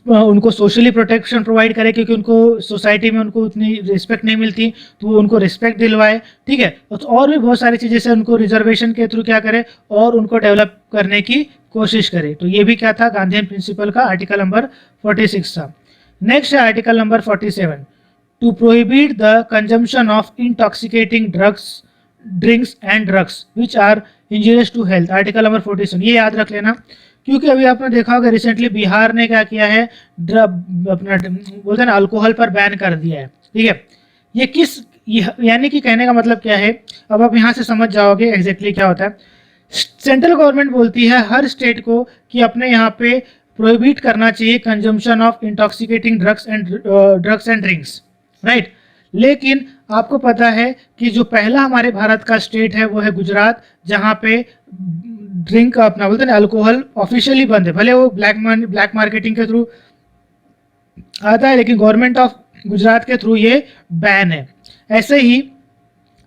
उनको सोशली प्रोटेक्शन प्रोवाइड करे, क्योंकि उनको सोसाइटी में उनको उतनी रिस्पेक्ट नहीं मिलती, तो वो उनको रिस्पेक्ट दिलवाए, ठीक है। और भी बहुत सारी चीज़ें से उनको रिजर्वेशन के थ्रू क्या करे और उनको डेवलप करने की कोशिश करे। तो ये भी क्या था, गांधीयन प्रिंसिपल का आर्टिकल नंबर 46 था। नेक्स्ट है article number 47, to prohibit the consumption of intoxicating drinks and drugs which are injurious to health, article number 47। ये याद रख लेना, क्योंकि अभी आपने देखा होगा रिसेंटली बिहार ने क्या किया है, अपना बोलते हैं ना अल्कोहल पर बैन कर दिया है, ठीक है। ये किस, यानी कि कहने का मतलब क्या है, अब आप यहाँ से समझ जाओगे एग्जैक्टली क्या होता है। सेंट्रल गवर्नमेंट बोलती है हर स्टेट को कि अपने यहाँ पे प्रोहिबिट करना चाहिए consumption of intoxicating drugs and drinks, right. लेकिन आपको पता है कि जो पहला हमारे भारत का स्टेट है वो है गुजरात, जहाँ पे ड्रिंक अपना बोलते हैं अल्कोहल ऑफिशियली बंद है, भले वो ब्लैक मार्केटिंग के थ्रू आता है, लेकिन गवर्नमेंट ऑफ गुजरात के थ्रू ये बैन है। ऐसे ही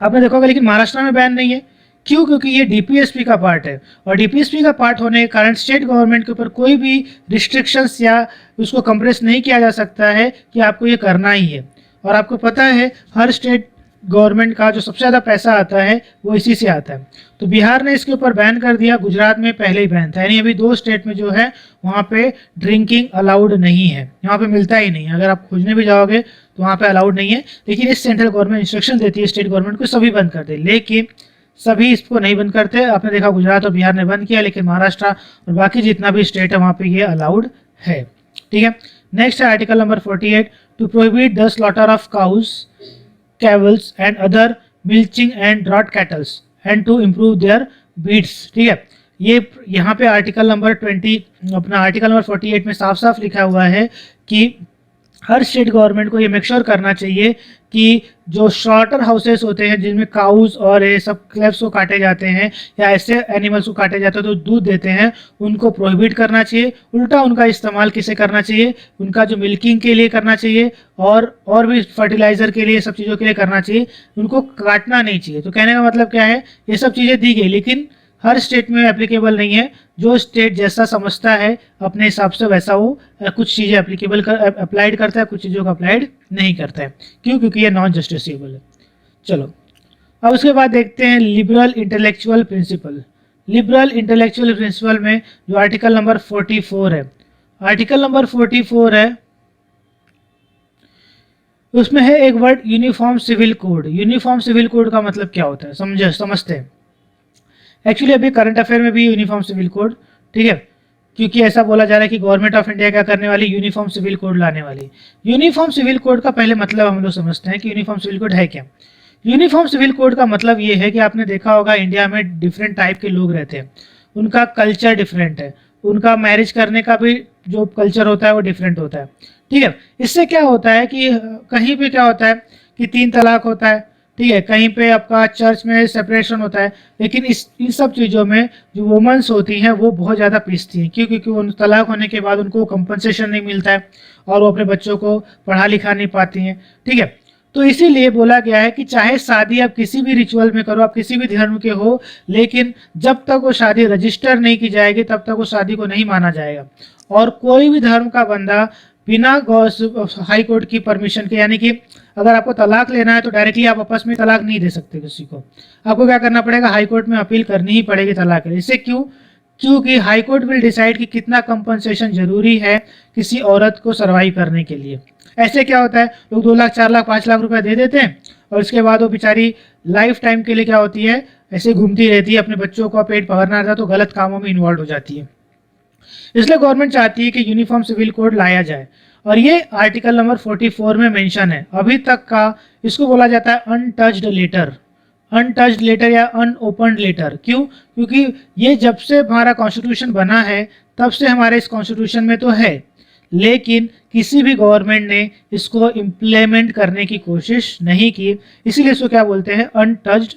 आपने देखा होगा, लेकिन महाराष्ट्र में बैन नहीं है। क्यों? क्योंकि ये डीपीएसपी का पार्ट है, और डीपीएसपी का पार्ट होने के कारण स्टेट गवर्नमेंट के ऊपर कोई भी रिस्ट्रिक्शंस या उसको कंप्रेस नहीं किया जा सकता है कि आपको ये करना ही है। और आपको पता है हर स्टेट गवर्नमेंट का जो सबसे ज़्यादा पैसा आता है वो इसी से आता है। तो बिहार ने इसके ऊपर बैन कर दिया, गुजरात में पहले ही बैन था, यानी अभी 2 स्टेट में जो है वहाँ पे ड्रिंकिंग अलाउड नहीं है, यहाँ पे मिलता ही नहीं है। अगर आप खोजने भी जाओगे तो वहाँ पे अलाउड नहीं है, लेकिन इस सेंट्रल गवर्नमेंट इंस्ट्रक्शन देती है स्टेट गवर्नमेंट को सभी बंद कर दे, लेकिन सभी इसको नहीं बंद करते। आपने देखा गुजरात और बिहार ने बंद किया, लेकिन महाराष्ट्र और बाकी जितना भी स्टेट है वहाँ पे ये अलाउड है, ठीक है। नेक्स्ट है article number 48, to prohibit the slaughter of cows, calves and other milching and draught cattles and to improve their beats, ठीक है। ये यहाँ पे आर्टिकल नंबर 48 में साफ साफ लिखा हुआ है कि हर स्टेट गवर्नमेंट को ये मेक श्योर करना चाहिए कि जो शॉर्टर हाउसेस होते हैं जिनमें काउज और ये सब क्लेब्स को काटे जाते हैं या ऐसे एनिमल्स को काटे जाते हैं तो दूध देते हैं, उनको प्रोहिबिट करना चाहिए। उल्टा उनका इस्तेमाल किसे करना चाहिए, उनका जो मिल्किंग के लिए करना चाहिए और भी फर्टिलाइजर के लिए, सब चीज़ों के लिए करना चाहिए, उनको काटना नहीं चाहिए। तो कहने का मतलब क्या है, ये सब चीज़ें दी गई लेकिन हर स्टेट में एप्लीकेबल नहीं है। जो स्टेट जैसा समझता है अपने हिसाब से वैसा वो कुछ चीज़ें अप्लाइड करता है, कुछ चीज़ों को अप्लाइड नहीं करता है। क्यों? क्योंकि ये नॉन जस्टिसेबल है। चलो अब उसके बाद देखते हैं liberal intellectual principle. Liberal intellectual principle में जो आर्टिकल नंबर 44 है, आर्टिकल नंबर 44 है, उसमें है एक word uniform civil code. Uniform civil code का मतलब क्या होता है समझते हैं। एक्चुअली अभी करंट अफेयर में भी यूनिफॉर्म सिविल कोड, ठीक है, क्योंकि ऐसा बोला जा रहा है कि गवर्नमेंट ऑफ इंडिया क्या करने वाली, यूनिफॉर्म सिविल कोड लाने वाली। यूनिफॉर्म सिविल कोड का पहले मतलब हम लोग समझते हैं कि यूनिफॉर्म सिविल कोड है क्या। यूनिफॉर्म सिविल कोड का मतलब ये है कि आपने देखा होगा इंडिया में डिफरेंट टाइप के लोग रहते हैं, उनका कल्चर डिफरेंट है, उनका मैरिज करने का भी जो कल्चर होता है वो डिफरेंट होता है, ठीक है। इससे क्या होता है कि कहीं पे क्या होता है कि 3 तलाक होता है, ठीक है, कहीं पे आपका चर्च में सेपरेशन होता है, लेकिन इन सब चीज़ों में जो वुमेन्स होती हैं वो बहुत ज़्यादा पीसती हैं। क्यों? क्योंकि उन तलाक होने के बाद उनको कंपनसेशन नहीं मिलता है और वो अपने बच्चों को पढ़ा लिखा नहीं पाती हैं, ठीक है। तो इसीलिए बोला गया है कि चाहे शादी आप किसी भी रिचुअल में करो, आप किसी भी धर्म के हो, लेकिन जब तक वो शादी रजिस्टर नहीं की जाएगी तब तक उस शादी को नहीं माना जाएगा। और कोई भी धर्म का बंदा बिना हाई कोर्ट की परमिशन के, यानी कि अगर आपको तलाक लेना है तो डायरेक्टली आप आपस में तलाक नहीं दे सकते किसी को, आपको क्या करना पड़ेगा, हाई कोर्ट में अपील करनी ही पड़ेगी तलाक के लिए। इससे क्योंकि हाई कोर्ट विल डिसाइड कि कितना कंपनसेशन जरूरी है किसी औरत को सर्वाइव करने के लिए। ऐसे क्या होता है, लोग 2 लाख 4 लाख 5 लाख रुपए दे देते हैं और उसके बाद वो बेचारी लाइफ टाइम के लिए क्या होती है, ऐसे घूमती रहती है, अपने बच्चों का पेट भरना रहता है तो गलत कामों में इन्वॉल्व हो जाती है। इसलिए गवर्नमेंट चाहती है कि यूनिफॉर्म सिविल कोड लाया जाए और ये आर्टिकल नंबर 44 में मेंशन है। अभी तक का इसको बोला जाता है अनटच्ड लेटर, अनटच्ड लेटर या अनओपन्ड लेटर। क्यों? क्योंकि ये जब से हमारा कॉन्स्टिट्यूशन बना है तब से हमारे इस कॉन्स्टिट्यूशन में तो है, लेकिन किसी भी गवर्नमेंट ने इसको इम्प्लीमेंट करने की कोशिश नहीं की, इसीलिए इसको क्या बोलते हैं, अनटच्ड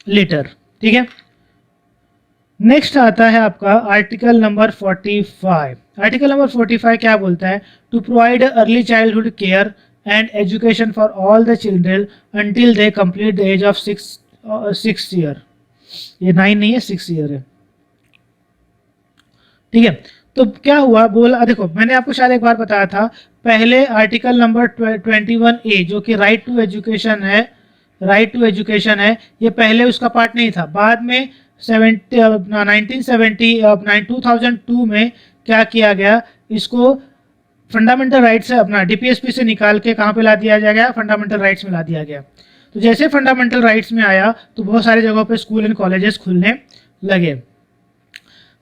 लेटर, ठीक है। नेक्स्ट आता है आपका आर्टिकल नंबर 45। आर्टिकल नंबर 45 क्या बोलता है, to provide early childhood care and education for all the children until they complete the age of 6 year. ये 9 नहीं है, 6 ईयर है, ठीक है। तो क्या हुआ, बोला, देखो मैंने आपको शायद एक बार बताया था, पहले आर्टिकल नंबर 21A जो कि राइट टू एजुकेशन है, राइट टू एजुकेशन है, ये पहले उसका पार्ट नहीं था। बाद में 2002 में क्या किया गया, इसको फंडामेंटल राइट्स से अपना डीपीएसपी से निकाल के कहाँ पे ला दिया गया, फंडामेंटल राइट्स में ला दिया गया। तो जैसे फंडामेंटल राइट्स में आया तो बहुत सारी जगहों पे स्कूल एंड कॉलेजेस खुलने लगे,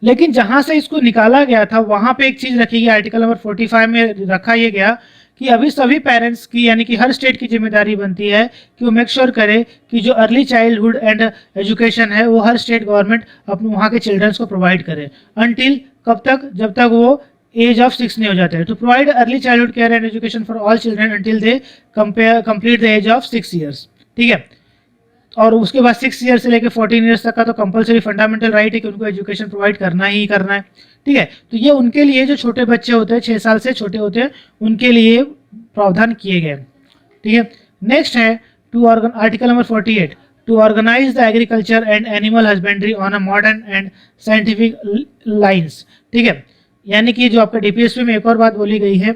लेकिन जहां से इसको निकाला गया था वहां पे एक चीज रखी गई, आर्टिकल नंबर 45 में रखा ये गया कि अभी सभी पेरेंट्स की, यानी कि हर स्टेट की जिम्मेदारी बनती है कि वो मेक श्योर करे कि जो अर्ली चाइल्डहुड एंड एजुकेशन है वो हर स्टेट गवर्नमेंट अपने वहाँ के चिल्ड्रंस को प्रोवाइड करे। अनटिल कब तक, जब तक वो एज ऑफ 6 नहीं हो जाते हैं। To provide early childhood care and education for all children until they complete the age of 6 years, ठीक है। और उसके बाद 6 ईयर से लेकर 14 ईयर्स तक का तो कंपलसरी फंडामेंटल राइट है कि उनको एजुकेशन प्रोवाइड करना ही करना है, ठीक है। तो ये उनके लिए जो छोटे बच्चे होते हैं, 6 साल से छोटे होते हैं, उनके लिए प्रावधान किए गए, ठीक है। नेक्स्ट है article number 48, to organise the agriculture and animal husbandry on a modern and scientific lines, ठीक है। यानी कि जो आपका डीपीएसपी में एक और बात बोली गई है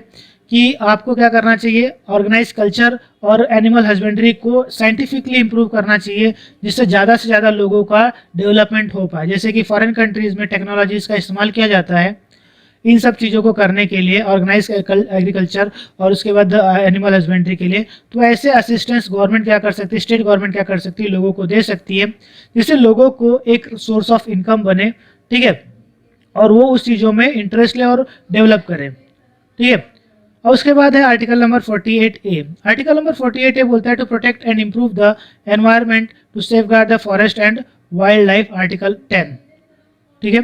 कि आपको क्या करना चाहिए, ऑर्गेनाइज कल्चर और एनिमल हस्बेंड्री को साइंटिफिकली इंप्रूव करना चाहिए, जिससे ज़्यादा से ज़्यादा लोगों का डेवलपमेंट हो पाए। जैसे कि फॉरेन कंट्रीज़ में टेक्नोलॉजीज़ का इस्तेमाल किया जाता है इन सब चीज़ों को करने के लिए, ऑर्गेनाइज एग्रीकल्चर और उसके बाद एनिमल हस्बेंड्री के लिए। तो ऐसे असिस्टेंस गवर्नमेंट क्या कर सकती है, स्टेट गवर्नमेंट क्या कर सकती है, लोगों को दे सकती है, जिससे लोगों को एक सोर्स ऑफ इनकम बने, ठीक है, और वो उस चीज़ों में इंटरेस्ट ले और डेवलप करें, ठीक है। और उसके बाद है article number 48A। Article number 48A बोलता है to protect and improve the environment, to safeguard the forest and wild life, article 10, ठीक है।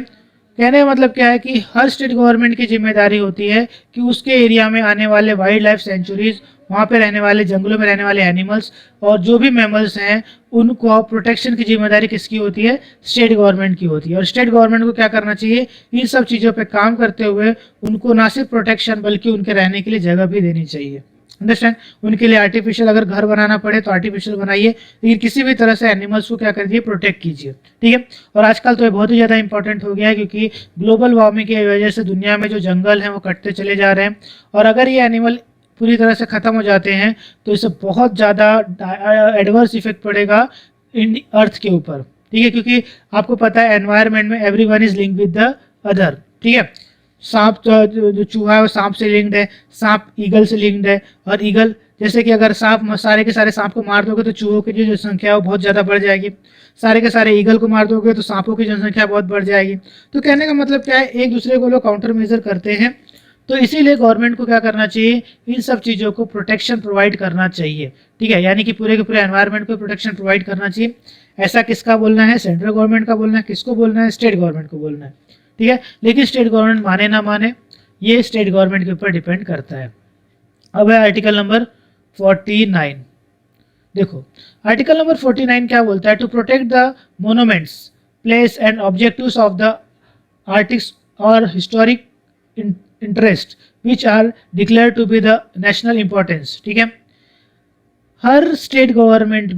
कहने का मतलब क्या है कि हर स्टेट गवर्नमेंट की जिम्मेदारी होती है कि उसके एरिया में आने वाले वाइल्ड लाइफ सेंचुरीज वहाँ पे रहने वाले, जंगलों में रहने वाले एनिमल्स और जो भी मैमल्स हैं उनको प्रोटेक्शन की जिम्मेदारी किसकी होती है? स्टेट गवर्नमेंट की होती है। और स्टेट गवर्नमेंट को क्या करना चाहिए? इन सब चीज़ों पे काम करते हुए उनको ना सिर्फ प्रोटेक्शन बल्कि उनके रहने के लिए जगह भी देनी चाहिए। अंडरस्टैंड? उनके लिए आर्टिफिशियल अगर घर बनाना पड़े तो आर्टिफिशियल बनाइए, लेकिन किसी भी तरह से एनिमल्स को क्या करिए? प्रोटेक्ट कीजिए। ठीक है। और आजकल तो ये बहुत ही ज़्यादा इंपॉर्टेंट हो गया है, क्योंकि ग्लोबल वार्मिंग की वजह से दुनिया में जो जंगल हैं वो कटते चले जा रहे हैं, और अगर ये एनिमल पूरी तरह से ख़त्म हो जाते हैं तो इससे बहुत ज़्यादा एडवर्स इफेक्ट पड़ेगा इन अर्थ के ऊपर। ठीक है, क्योंकि आपको पता है एनवायरनमेंट में everyone is linked with the other. ठीक है, सांप जो चूहा है वो सांप से लिंक्ड है, सांप ईगल से लिंक्ड है, और ईगल जैसे कि अगर सांप सारे के सारे सांप को मार दोगे तो चूहों की जो जनसंख्या है वो बहुत ज़्यादा बढ़ जाएगी, सारे के सारे ईगल को मार दोगे तो सांपों की जनसंख्या बहुत बढ़ जाएगी। तो कहने का मतलब क्या है? एक दूसरे को लोग काउंटर मेजर करते हैं, तो इसीलिए गवर्नमेंट को क्या करना चाहिए? इन सब चीज़ों को प्रोटेक्शन प्रोवाइड करना चाहिए। ठीक है, यानी कि पूरे के पूरे एनवायरनमेंट को प्रोटेक्शन प्रोवाइड करना चाहिए। ऐसा किसका बोलना है? सेंट्रल गवर्नमेंट का बोलना है। किसको बोलना है? स्टेट गवर्नमेंट को बोलना है। ठीक है, लेकिन स्टेट गवर्नमेंट माने ना माने ये स्टेट गवर्नमेंट के ऊपर डिपेंड करता है। अब है आर्टिकल नंबर 49। देखो आर्टिकल नंबर 49 क्या बोलता है? To protect the monuments, place and objectives of the artist और historic interest which are declare to be the national importance. ठीक है, हर स्टेट गवर्नमेंट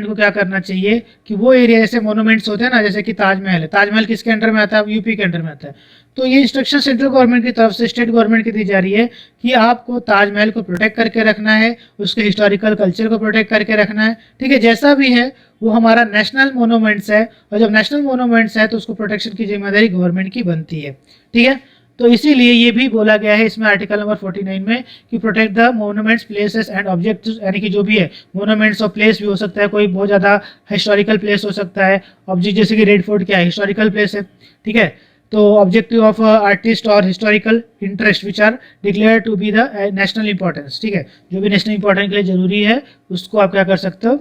को क्या करना चाहिए कि वो एरिया, जैसे मोनूमेंट्स होते हैं ना, जैसे कि ताजमहल है, ताजमहल किसके अंडर में आता है? यूपी के अंडर में आता है। तो ये इंस्ट्रक्शन सेंट्रल गवर्नमेंट की तरफ से स्टेट गवर्नमेंट की दी जा रही है कि आपको ताजमहल को प्रोटेक्ट करके रखना है, उसके हिस्टोरिकल कल्चर को प्रोटेक्ट करके रखना है। ठीक है, जैसा भी है वो हमारा नेशनल मोनूमेंट्स है, और जब नेशनल मोनूमेंट्स है तो उसको प्रोटेक्शन की जिम्मेदारी गवर्नमेंट की बनती है। ठीक है, तो इसीलिए ये भी बोला गया है इसमें आर्टिकल नंबर 49 में कि protect the monuments, places and objects, यानी कि जो भी है मोनूमेंट्स और प्लेस भी हो सकता है, कोई बहुत ज़्यादा हिस्टोरिकल प्लेस हो सकता है। ऑब्जेक्ट जैसे कि रेड फोर्ट क्या है? हिस्टोरिकल प्लेस है। ठीक है, तो ऑब्जेक्टिव ऑफ आर्टिस्ट और historical interest which are declare to be the national importance. ठीक है, जो भी नेशनल इंपॉर्टेंस के लिए जरूरी है उसको आप क्या कर सकते हो?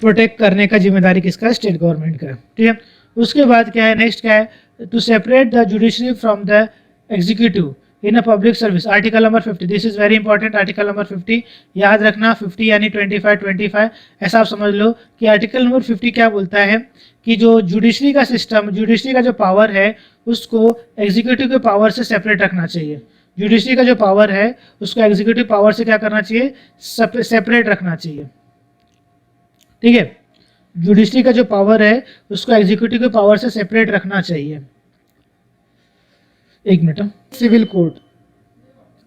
प्रोटेक्ट करने का जिम्मेदारी किसका? स्टेट गवर्नमेंट का। ठीक है, उसके बाद क्या है? नेक्स्ट क्या है? To separate the judiciary from the executive in a public service, article number 50। This is very important. Article number 50 याद रखना, 50 यानी 25 ऐसा आप समझ लो कि आर्टिकल नंबर 50 क्या बोलता है कि जो जुडिशरी का सिस्टम, जुडिशरी का जो पावर है उसको एग्जीक्यूटिव के पावर से सेपरेट रखना चाहिए। जुडिशरी का जो पावर है उसको एग्जीक्यूटिव पावर से क्या करना चाहिए? सेपरेट रखना चाहिए। ठीक है, जुडिशरी का जो पावर है उसको एग्जीक्यूटिव के पावर से सेपरेट रखना चाहिए। एक मिनट। Civil court.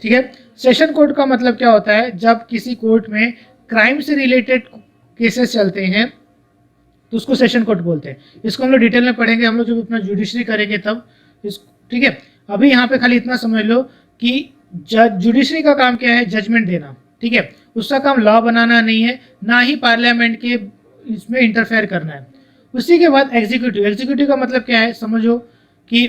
ठीक है, सेशन कोर्ट का मतलब क्या होता है? जब किसी कोर्ट में क्राइम से रिलेटेड केसेस चलते हैं तो उसको सेशन कोर्ट बोलते हैं। इसको हम लोग डिटेल में पढ़ेंगे, हम लोग जब अपना जुडिशरी करेंगे तब इस। ठीक है, अभी यहाँ पे खाली इतना समझ लो कि जुडिशरी का काम क्या है? जजमेंट देना। ठीक है, उसका काम लॉ बनाना नहीं है, ना ही पार्लियामेंट के इसमें इंटरफेयर करना है। उसी के बाद एग्जीक्यूटिव। एग्जीक्यूटिव का मतलब क्या है? समझो कि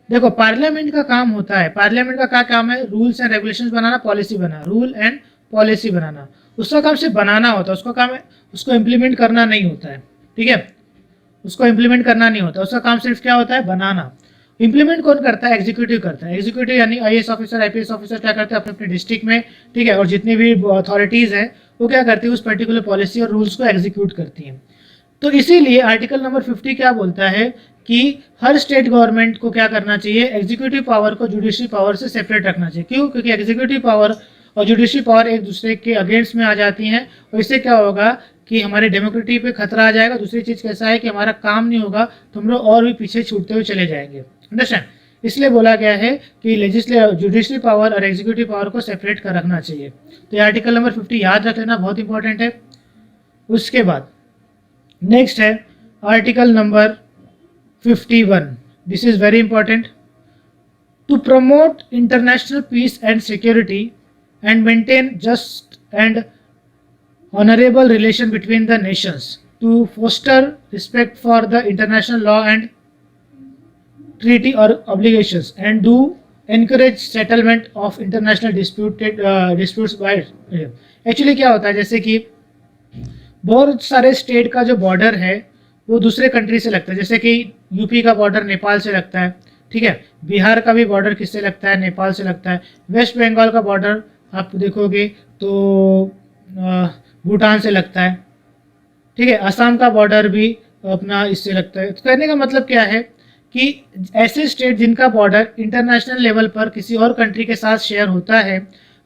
देखो पार्लियामेंट का काम होता है, पार्लियामेंट का क्या काम है? रूल्स एंड रेगुलेशंस बनाना, पॉलिसी बनाना, रूल एंड पॉलिसी बनाना। उसका काम सिर्फ बनाना होता है, उसका काम है उसको इम्प्लीमेंट करना नहीं होता है। ठीक है, उसको इम्प्लीमेंट करना नहीं होता, उसका काम सिर्फ क्या होता है? बनाना। इम्प्लीमेंट कौन करता है? एग्जीक्यूटिव करता है। एग्जीक्यूटिव यानी आईएएस ऑफिसर, आईपीएस ऑफिसर क्या करते हैं? अपने अपने डिस्ट्रिक्ट में। ठीक है, और जितनी भी अथॉरिटीज़ हैं वो क्या करती है? उस पर्टिकुलर पॉलिसी और रूल्स को एग्जीक्यूट करती हैं। तो इसीलिए आर्टिकल नंबर 50 क्या बोलता है कि हर स्टेट गवर्नमेंट को क्या करना चाहिए? एग्जीक्यूटिव पावर को जुडिशरी पावर से सेपरेट रखना चाहिए। क्यों? क्योंकि एग्जीक्यूटिव पावर और जुडिशरी पावर एक दूसरे के अगेंस्ट में आ जाती हैं, और इससे क्या होगा कि हमारे डेमोक्रेसी पे खतरा आ जाएगा। दूसरी चीज़ कैसा है कि हमारा काम नहीं होगा तो हम लोग और भी पीछे छूटते हुए चले जाएंगे। अंडरस्टैंड? इसलिए बोला गया है कि जुडिशरी पावर और एग्जीक्यूटिव पावर को सेपरेट कर रखना चाहिए। तो ये आर्टिकल नंबर 50 याद रख लेना, बहुत इंपॉर्टेंट है। उसके बाद नेक्स्ट है article number 51। This is very important. To promote international peace and security and maintain just and honorable relation between the nations, to foster respect for the international law and treaty or obligations, and do encourage settlement of international disputes by actually क्या होता है? जैसे कि बहुत सारे state का जो border है वो दूसरे कंट्री से लगता है, जैसे कि यूपी का बॉर्डर नेपाल से लगता है। ठीक है, बिहार का भी बॉर्डर किससे लगता है? नेपाल से लगता है। वेस्ट बंगाल का बॉर्डर आप देखोगे तो भूटान से लगता है, ठीक है। असम का बॉर्डर भी अपना इससे लगता है। तो कहने का मतलब क्या है कि ऐसे स्टेट जिनका बॉर्डर इंटरनेशनल लेवल पर किसी और कंट्री के साथ शेयर होता है,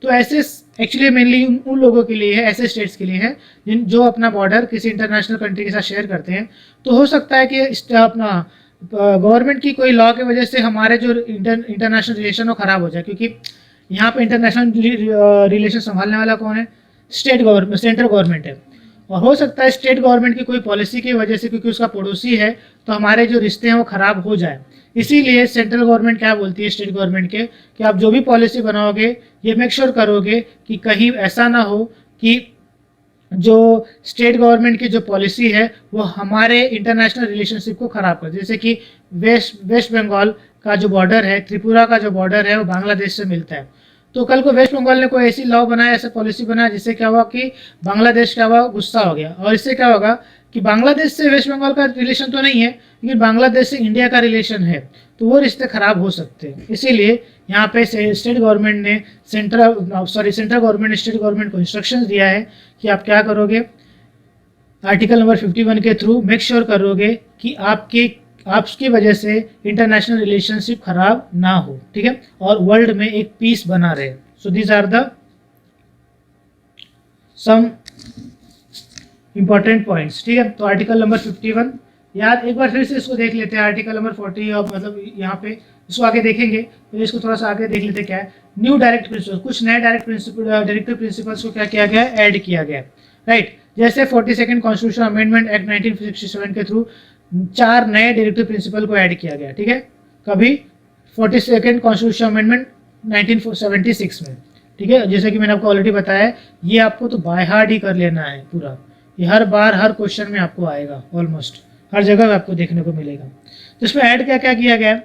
तो ऐसे एक्चुअली मेनली उन लोगों के लिए है, ऐसे स्टेट्स के लिए है जिन जो अपना बॉर्डर किसी इंटरनेशनल कंट्री के साथ शेयर करते हैं। तो हो सकता है कि अपना गवर्नमेंट की कोई लॉ की वजह से हमारे जो इंटरनेशनल रिलेशन वो ख़राब हो जाए, क्योंकि यहाँ पे इंटरनेशनल रिलेशन संभालने वाला कौन है? स्टेट गवर्नमेंट, सेंट्रल गवर्नमेंट है। और हो सकता है स्टेट गवर्नमेंट की कोई पॉलिसी की वजह से, क्योंकि उसका पड़ोसी है, तो हमारे जो रिश्ते हैं वो ख़राब हो जाए। इसीलिए सेंट्रल गवर्नमेंट क्या बोलती है स्टेट गवर्नमेंट के कि आप जो भी पॉलिसी बनाओगे ये मेक श्योर करोगे कि कहीं ऐसा ना हो कि जो स्टेट गवर्नमेंट की जो पॉलिसी है वो हमारे इंटरनेशनल रिलेशनशिप को ख़राब कर। जैसे कि वेस्ट बंगाल का जो बॉर्डर है, त्रिपुरा का जो बॉर्डर है वो बांग्लादेश से मिलता है। तो कल को वेस्ट बंगाल ने कोई ऐसी लॉ बनाया, ऐसा पॉलिसी बनाया जिससे क्या हुआ कि बांग्लादेश क्या हुआ, गुस्सा हो गया। और इससे क्या होगा कि बांग्लादेश से वेस्ट बंगाल का रिलेशन तो नहीं है, लेकिन बांग्लादेश से इंडिया का रिलेशन है, तो वो रिश्ते खराब हो सकते हैं। इसीलिए यहाँ पे स्टेट गवर्नमेंट ने सेंट्रल गवर्नमेंट ने स्टेट गवर्नमेंट को इंस्ट्रक्शंस दिया है कि आप क्या करोगे, आर्टिकल नंबर 51 के थ्रू मेक श्योर करोगे कि आपकी वजह से इंटरनेशनल रिलेशनशिप खराब ना हो, ठीक है, और वर्ल्ड में एक पीस बना रहे। So these are the some important points, ठीक है। तो आर्टिकल नंबर 51 याद, एक बार फिर से इसको देख लेते हैं। आर्टिकल नंबर 40 और मतलब यहाँ पे इसको आगे देखेंगे, तो इसको थोड़ा सा आगे देख लेते हैं क्या है। न्यू डायरेक्ट प्रिंसिपल, कुछ नए डायरेक्टिव प्रिंसिपल्स को क्या किया गया है, ऐड किया गया है, राइट। जैसे 42nd कॉन्स्टिट्यूशन अमेंडमेंट एक्ट 1967 के थ्रू 4 नए डायरेक्टिव प्रिंसिपल को ऐड किया गया, ठीक है। कभी 42nd कॉन्स्टिट्यूशन अमेंडमेंट 1976 में, ठीक है। जैसे कि मैंने आपको ऑलरेडी बताया है, ये आपको तो बाय हार्ट ही कर लेना है पूरा, ये हर बार हर क्वेश्चन में आपको आएगा, ऑलमोस्ट हर जगह आपको देखने को मिलेगा। तो इसमें ऐड क्या क्या किया गया है?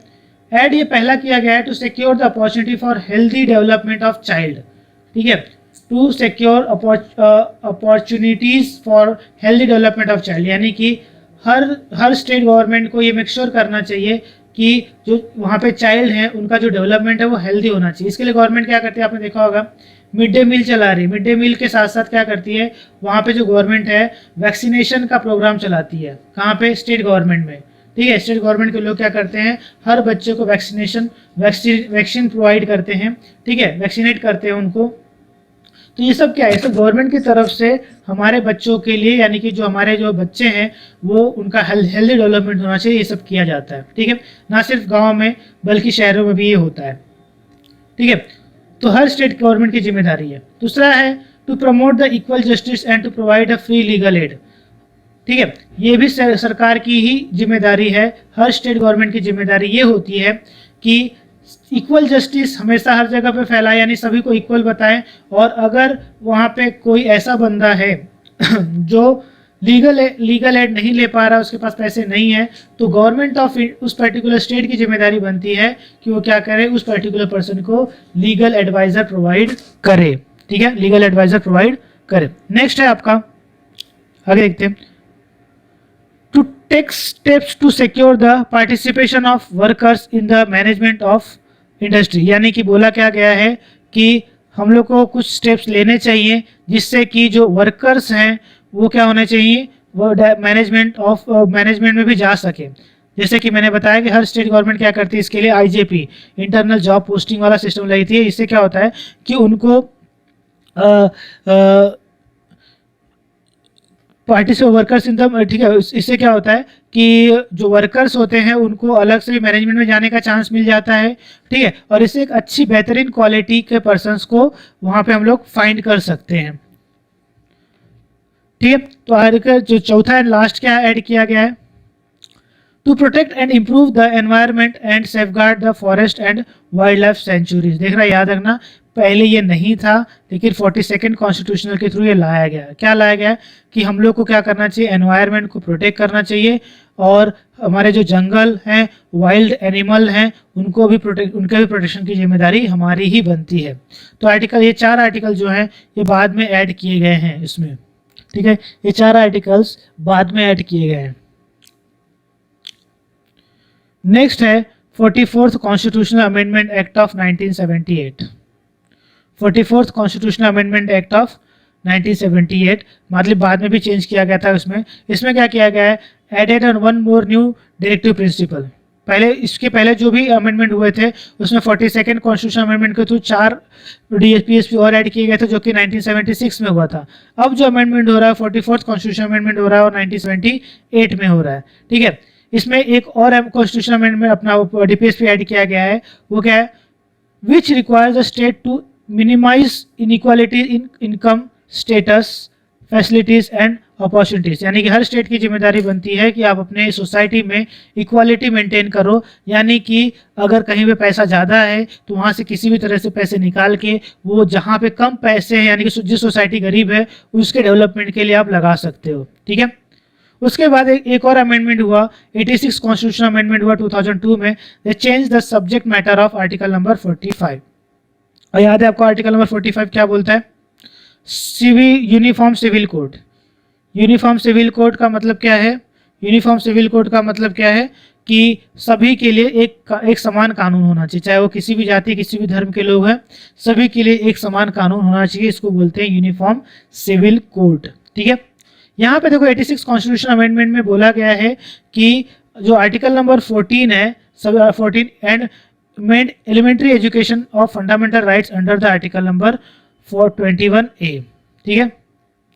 ऐड ये पहला किया गया है to secure the opportunity for healthy development of child, ठीक है, to secure opportunities for healthy development of child, यानी कि हर स्टेट गवर्नमेंट को ये मेक श्योर करना चाहिए कि जो वहाँ पे चाइल्ड हैं उनका जो डेवलपमेंट है वो हेल्दी होना चाहिए। इसके लिए गवर्नमेंट क्या करती है, आपने देखा होगा मिड डे मील चला रही है। मिड डे मील के साथ साथ क्या करती है, वहाँ पे जो गवर्नमेंट है वैक्सीनेशन का प्रोग्राम चलाती है। कहाँ पे? स्टेट गवर्नमेंट में, ठीक है। स्टेट गवर्नमेंट के लोग क्या करते हैं, हर बच्चे को वैक्सीन प्रोवाइड करते हैं, ठीक है, वैक्सीनेट करते हैं उनको। तो ये सब क्या है, सब गवर्नमेंट की तरफ से हमारे बच्चों के लिए, यानी कि जो हमारे जो बच्चे हैं वो उनका हेल्दी डेवलपमेंट होना चाहिए, ये सब किया जाता है, ठीक है। ना सिर्फ गाँव में बल्कि शहरों में भी ये होता है, ठीक है। तो हर स्टेट गवर्नमेंट की जिम्मेदारी है। दूसरा है to promote the equal justice and to provide a free legal aid, ठीक है। ये भी सरकार की ही जिम्मेदारी है। हर स्टेट गवर्नमेंट की जिम्मेदारी ये होती है कि इक्वल जस्टिस हमेशा हर जगह पे फैलाए, यानी सभी को इक्वल बताएं। और अगर वहाँ पे कोई ऐसा बंदा है जो लीगल एड नहीं ले पा रहा, उसके पास पैसे नहीं है, तो गवर्नमेंट ऑफ उस पर्टिकुलर स्टेट की जिम्मेदारी बनती है कि वो क्या करे, उस पर्टिकुलर पर्सन को लीगल एडवाइजर प्रोवाइड करे, ठीक है, लीगल एडवाइजर प्रोवाइड करे। नेक्स्ट है आपका, आगे देखते हैं, to take steps to secure the participation of workers in the management of industry, यानी कि बोला क्या गया है कि हम लोग को कुछ स्टेप्स लेने चाहिए जिससे कि जो वर्कर्स हैं वो क्या होने चाहिए, वो मैनेजमेंट में भी जा सके। जैसे कि मैंने बताया कि हर स्टेट गवर्नमेंट क्या करती है, इसके लिए आईजेपी, इंटरनल जॉब पोस्टिंग वाला सिस्टम लगाती है। इससे क्या होता है कि उनको पार्टिसिपेट वर्कर्स इन द, ठीक है, इससे क्या होता है कि जो वर्कर्स होते हैं उनको अलग से मैनेजमेंट में जाने का चांस मिल जाता है, ठीक है। और इससे एक अच्छी बेहतरीन क्वालिटी के पर्सन्स को वहाँ पे हम लोग फाइंड कर सकते हैं, ठीक है। तो आगे जो चौथा एंड लास्ट क्या ऐड किया गया है, to protect and improve the environment and safeguard the forest and wild life sanctuaries. देख रहा, याद रखना, पहले ये नहीं था, लेकिन 42nd कॉन्स्टिट्यूशनल के थ्रू ये लाया गया। क्या लाया गया कि हम लोग को क्या करना चाहिए, एनवायरनमेंट को प्रोटेक्ट करना चाहिए, और हमारे जो जंगल हैं, वाइल्ड एनिमल हैं, उनको भी उनके भी प्रोटेक्शन की जिम्मेदारी हमारी ही बनती है। तो आर्टिकल, ये 4 आर्टिकल जो हैं ये बाद में ऐड किए गए हैं इसमें, ठीक है, ये 4 आर्टिकल्स बाद में ऐड किए गए हैं। नेक्स्ट है 44th constitutional amendment act of 1978। 44th constitutional amendment act of 1978, मतलब बाद में भी चेंज किया गया था उसमें। इसमें क्या किया गया है, added on one more new directive principle. पहले इसके पहले जो भी अमेंडमेंट हुए थे उसमें 42nd कॉन्स्टिट्यूशन अमेंडमेंट के थ्रू 4 DPSP और ऐड किए गए थे, जो कि 1976 में हुआ था। अब जो अमेंडमेंट हो रहा है 44th कॉन्स्टिट्यूशन अमेंडमेंट हो रहा है और 1978 में हो रहा है, ठीक है। इसमें एक और कॉन्स्टिट्यूशन अमेंडमेंट अपना DPSP ऐड किया गया है, वो क्या है, which requires the state to minimise inequality in income status facilities and opportunities. यानी कि हर स्टेट की जिम्मेदारी बनती है कि आप अपने सोसाइटी में इक्वालिटी मेंटेन करो, यानी कि अगर कहीं पे पैसा ज़्यादा है तो वहाँ से किसी भी तरह से पैसे निकाल के वो जहाँ पे कम पैसे हैं, यानी कि जिस सोसाइटी गरीब है उसके डेवलपमेंट के लिए आप लगा सकते हो, ठीक है। उसके बाद एक और अमेंडमेंट हुआ, 86 कॉन्स्टिट्यूशन अमेंडमेंट हुआ 2002 में। दे change the subject matter of article number 45। और याद है आपको आर्टिकल नंबर 45 क्या बोलता है, uniform civil code. Uniform civil code का मतलब क्या है, यूनिफॉर्म सिविल कोड का मतलब क्या है कि सभी के लिए एक समान कानून होना चाहिए, चाहे वो किसी भी जाति किसी भी धर्म के लोग हैं, सभी के लिए एक समान कानून होना चाहिए। इसको बोलते हैं यूनिफॉर्म सिविल कोड, ठीक है। यहाँ पे देखो 86 कॉन्स्टिट्यूशन अमेंडमेंट में बोला गया है कि जो आर्टिकल नंबर 14 है, 14 and made elementary education of fundamental rights under the article number 421A, ठीक है।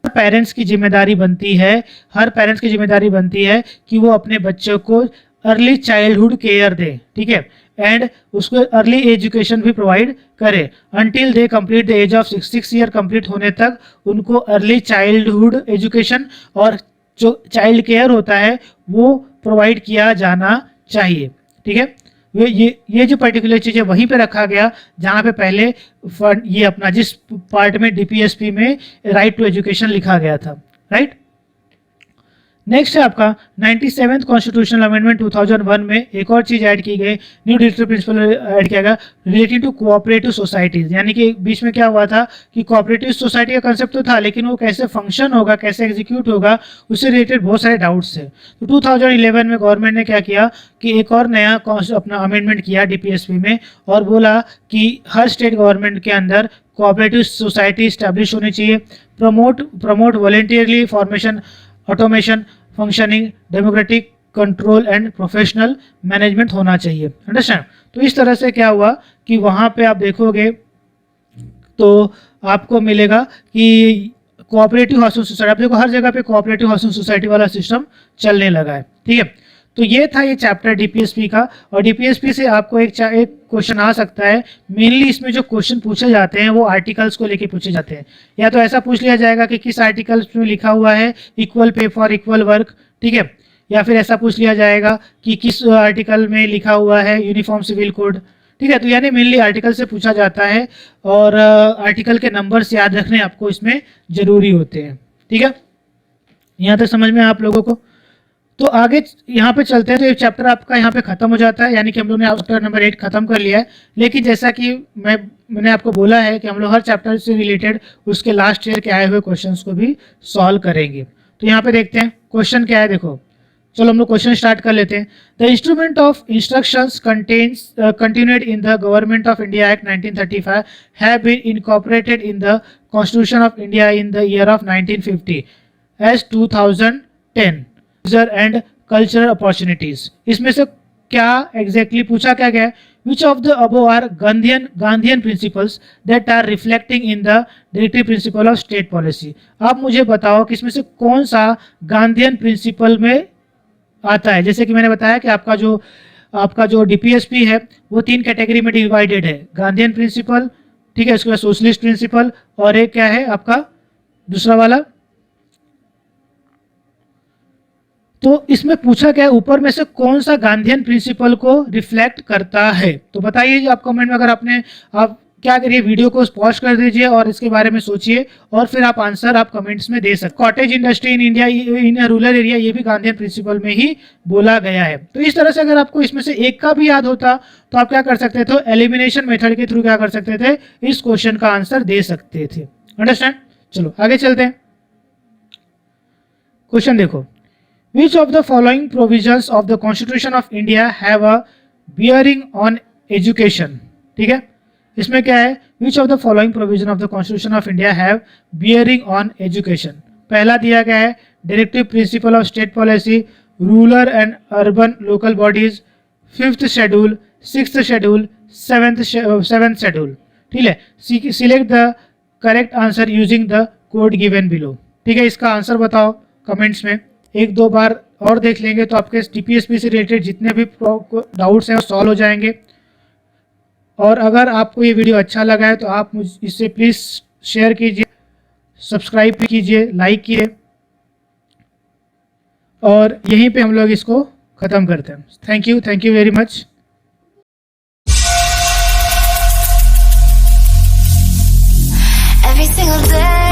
पेरेंट्स की जिम्मेदारी बनती है, हर पेरेंट्स की जिम्मेदारी बनती है कि वो अपने बच्चों को अर्ली चाइल्डहुड केयर दे, ठीक है, एंड उसको अर्ली एजुकेशन भी प्रोवाइड करे until they complete the age of 6 year. Complete होने तक उनको अर्ली चाइल्डहुड एजुकेशन और जो चाइल्ड केयर होता है वो प्रोवाइड किया जाना चाहिए, ठीक है। ये जो पर्टिकुलर चीज़ है वहीं पे रखा गया जहाँ पे पहले ये अपना जिस पार्ट में DPSP में राइट टू एजुकेशन लिखा गया था, राइट। नेक्स्ट है आपका 97th कॉन्स्टिट्यूशनल अमेंडमेंट 2001 में एक और चीज़ ऐड की गई, न्यू डायरेक्टिव प्रिंसिपल ऐड किया गया रिलेटेड टू कोऑपरेटिव सोसाइटीज़। यानी कि बीच में क्या हुआ था कि कोऑपरेटिव सोसाइटी का कंसेप्ट तो था, लेकिन वो कैसे फंक्शन होगा, कैसे एग्जीक्यूट होगा, उससे रिलेटेड बहुत सारे डाउट्स थे। तो 2011 में गवर्नमेंट ने क्या किया कि एक और नया अपना अमेंडमेंट किया DPSP में और बोला कि हर स्टेट गवर्नमेंट के अंदर कोऑपरेटिव सोसाइटी इस्टेब्लिश होनी चाहिए, promote voluntarily formation, automation, functioning, democratic control and professional management होना चाहिए, अंडरस्टैंड। तो इस तरह से क्या हुआ कि वहाँ पे आप देखोगे तो आपको मिलेगा कि कोऑपरेटिव हाउसिंग सोसाइटी, आप देखो हर जगह पे कोऑपरेटिव हाउसिंग सोसाइटी वाला सिस्टम चलने लगा है, ठीक है। तो ये था ये चैप्टर DPSP का, और DPSP से आपको एक क्वेश्चन आ सकता है। मेनली इसमें जो क्वेश्चन पूछे जाते हैं वो आर्टिकल्स को लेके पूछे जाते हैं, या तो ऐसा पूछ लिया जाएगा कि किस आर्टिकल्स में लिखा हुआ है equal pay for equal work, ठीक है, या फिर ऐसा पूछ लिया जाएगा कि किस आर्टिकल में लिखा हुआ है यूनिफॉर्म सिविल कोड, ठीक है। तो यानी मेनली आर्टिकल से पूछा जाता है और आर्टिकल के नंबर्स याद रखने आपको इसमें जरूरी होते हैं, ठीक है। यहाँ तक समझ में आप लोगों को। तो आगे यहाँ पे चलते हैं, तो ये चैप्टर आपका यहाँ पे खत्म हो जाता है, यानी कि हम लोग ने चैप्टर नंबर 8 खत्म कर लिया है। लेकिन जैसा कि मैंने आपको बोला है कि हम लोग हर चैप्टर से रिलेटेड उसके लास्ट ईयर के आए हुए क्वेश्चंस को भी सॉल्व करेंगे। तो यहाँ पे देखते हैं क्वेश्चन क्या है, देखो चलो हम लोग क्वेश्चन स्टार्ट कर लेते हैं। The instrument of instructions contained in the government of India act 1935 have been incorporated in the constitution of India in the year of 1950 as 2010 and cultural opportunities. इसमें से क्या एग्जैक्टली पूछा क्या गया है, which of the above are Gandhian principles that are reflecting in the directive principle of state policy. आप मुझे बताओ कि इसमें से कौन सा गांधीयन प्रिंसिपल में आता है। जैसे कि मैंने बताया कि आपका जो DPSP है वो 3 कैटेगरी में डिवाइडेड है, गांधीयन प्रिंसिपल, ठीक है, उसके बाद सोशलिस्ट प्रिंसिपल, और एक क्या है आपका दूसरा वाला। तो इसमें पूछा क्या है, ऊपर में से कौन सा गांधीयन प्रिंसिपल को रिफ्लेक्ट करता है। तो बताइए आप कमेंट में, अगर आप क्या करिए वीडियो को पॉज कर दीजिए और इसके बारे में सोचिए और फिर आप आंसर आप कमेंट्स में दे सकते। Cottage industry in India in rural area, ये भी गांधीयन प्रिंसिपल में ही बोला गया है। तो इस तरह से अगर आपको इसमें से एक का भी याद होता तो आप क्या कर सकते थे, एलिमिनेशन मेथड के थ्रू क्या कर सकते थे, इस क्वेश्चन का आंसर दे सकते थे, अंडरस्टैंड। चलो आगे चलते हैं, क्वेश्चन देखो। Which of the following provisions of the Constitution of India have a bearing on education? ठीक है, इसमें क्या है, which of the following provision of the constitution of India have bearing on education. पहला दिया गया है directive principle of state policy, rural and urban local bodies, 5th schedule, 6th schedule, 7th schedule. ठीक है, select the correct answer using the code given below. ठीक है, इसका answer बताओ कमेंट्स में। एक दो बार और देख लेंगे तो आपके टीपीएसपी से रिलेटेड जितने भी डाउट्स हैं वो सॉल्व हो जाएंगे। और अगर आपको ये वीडियो अच्छा लगा है तो आप मुझ इससे प्लीज़ शेयर कीजिए, सब्सक्राइब भी कीजिए, लाइक कीजिए, और यहीं पे हम लोग इसको ख़त्म करते हैं। Thank you very much. Every single day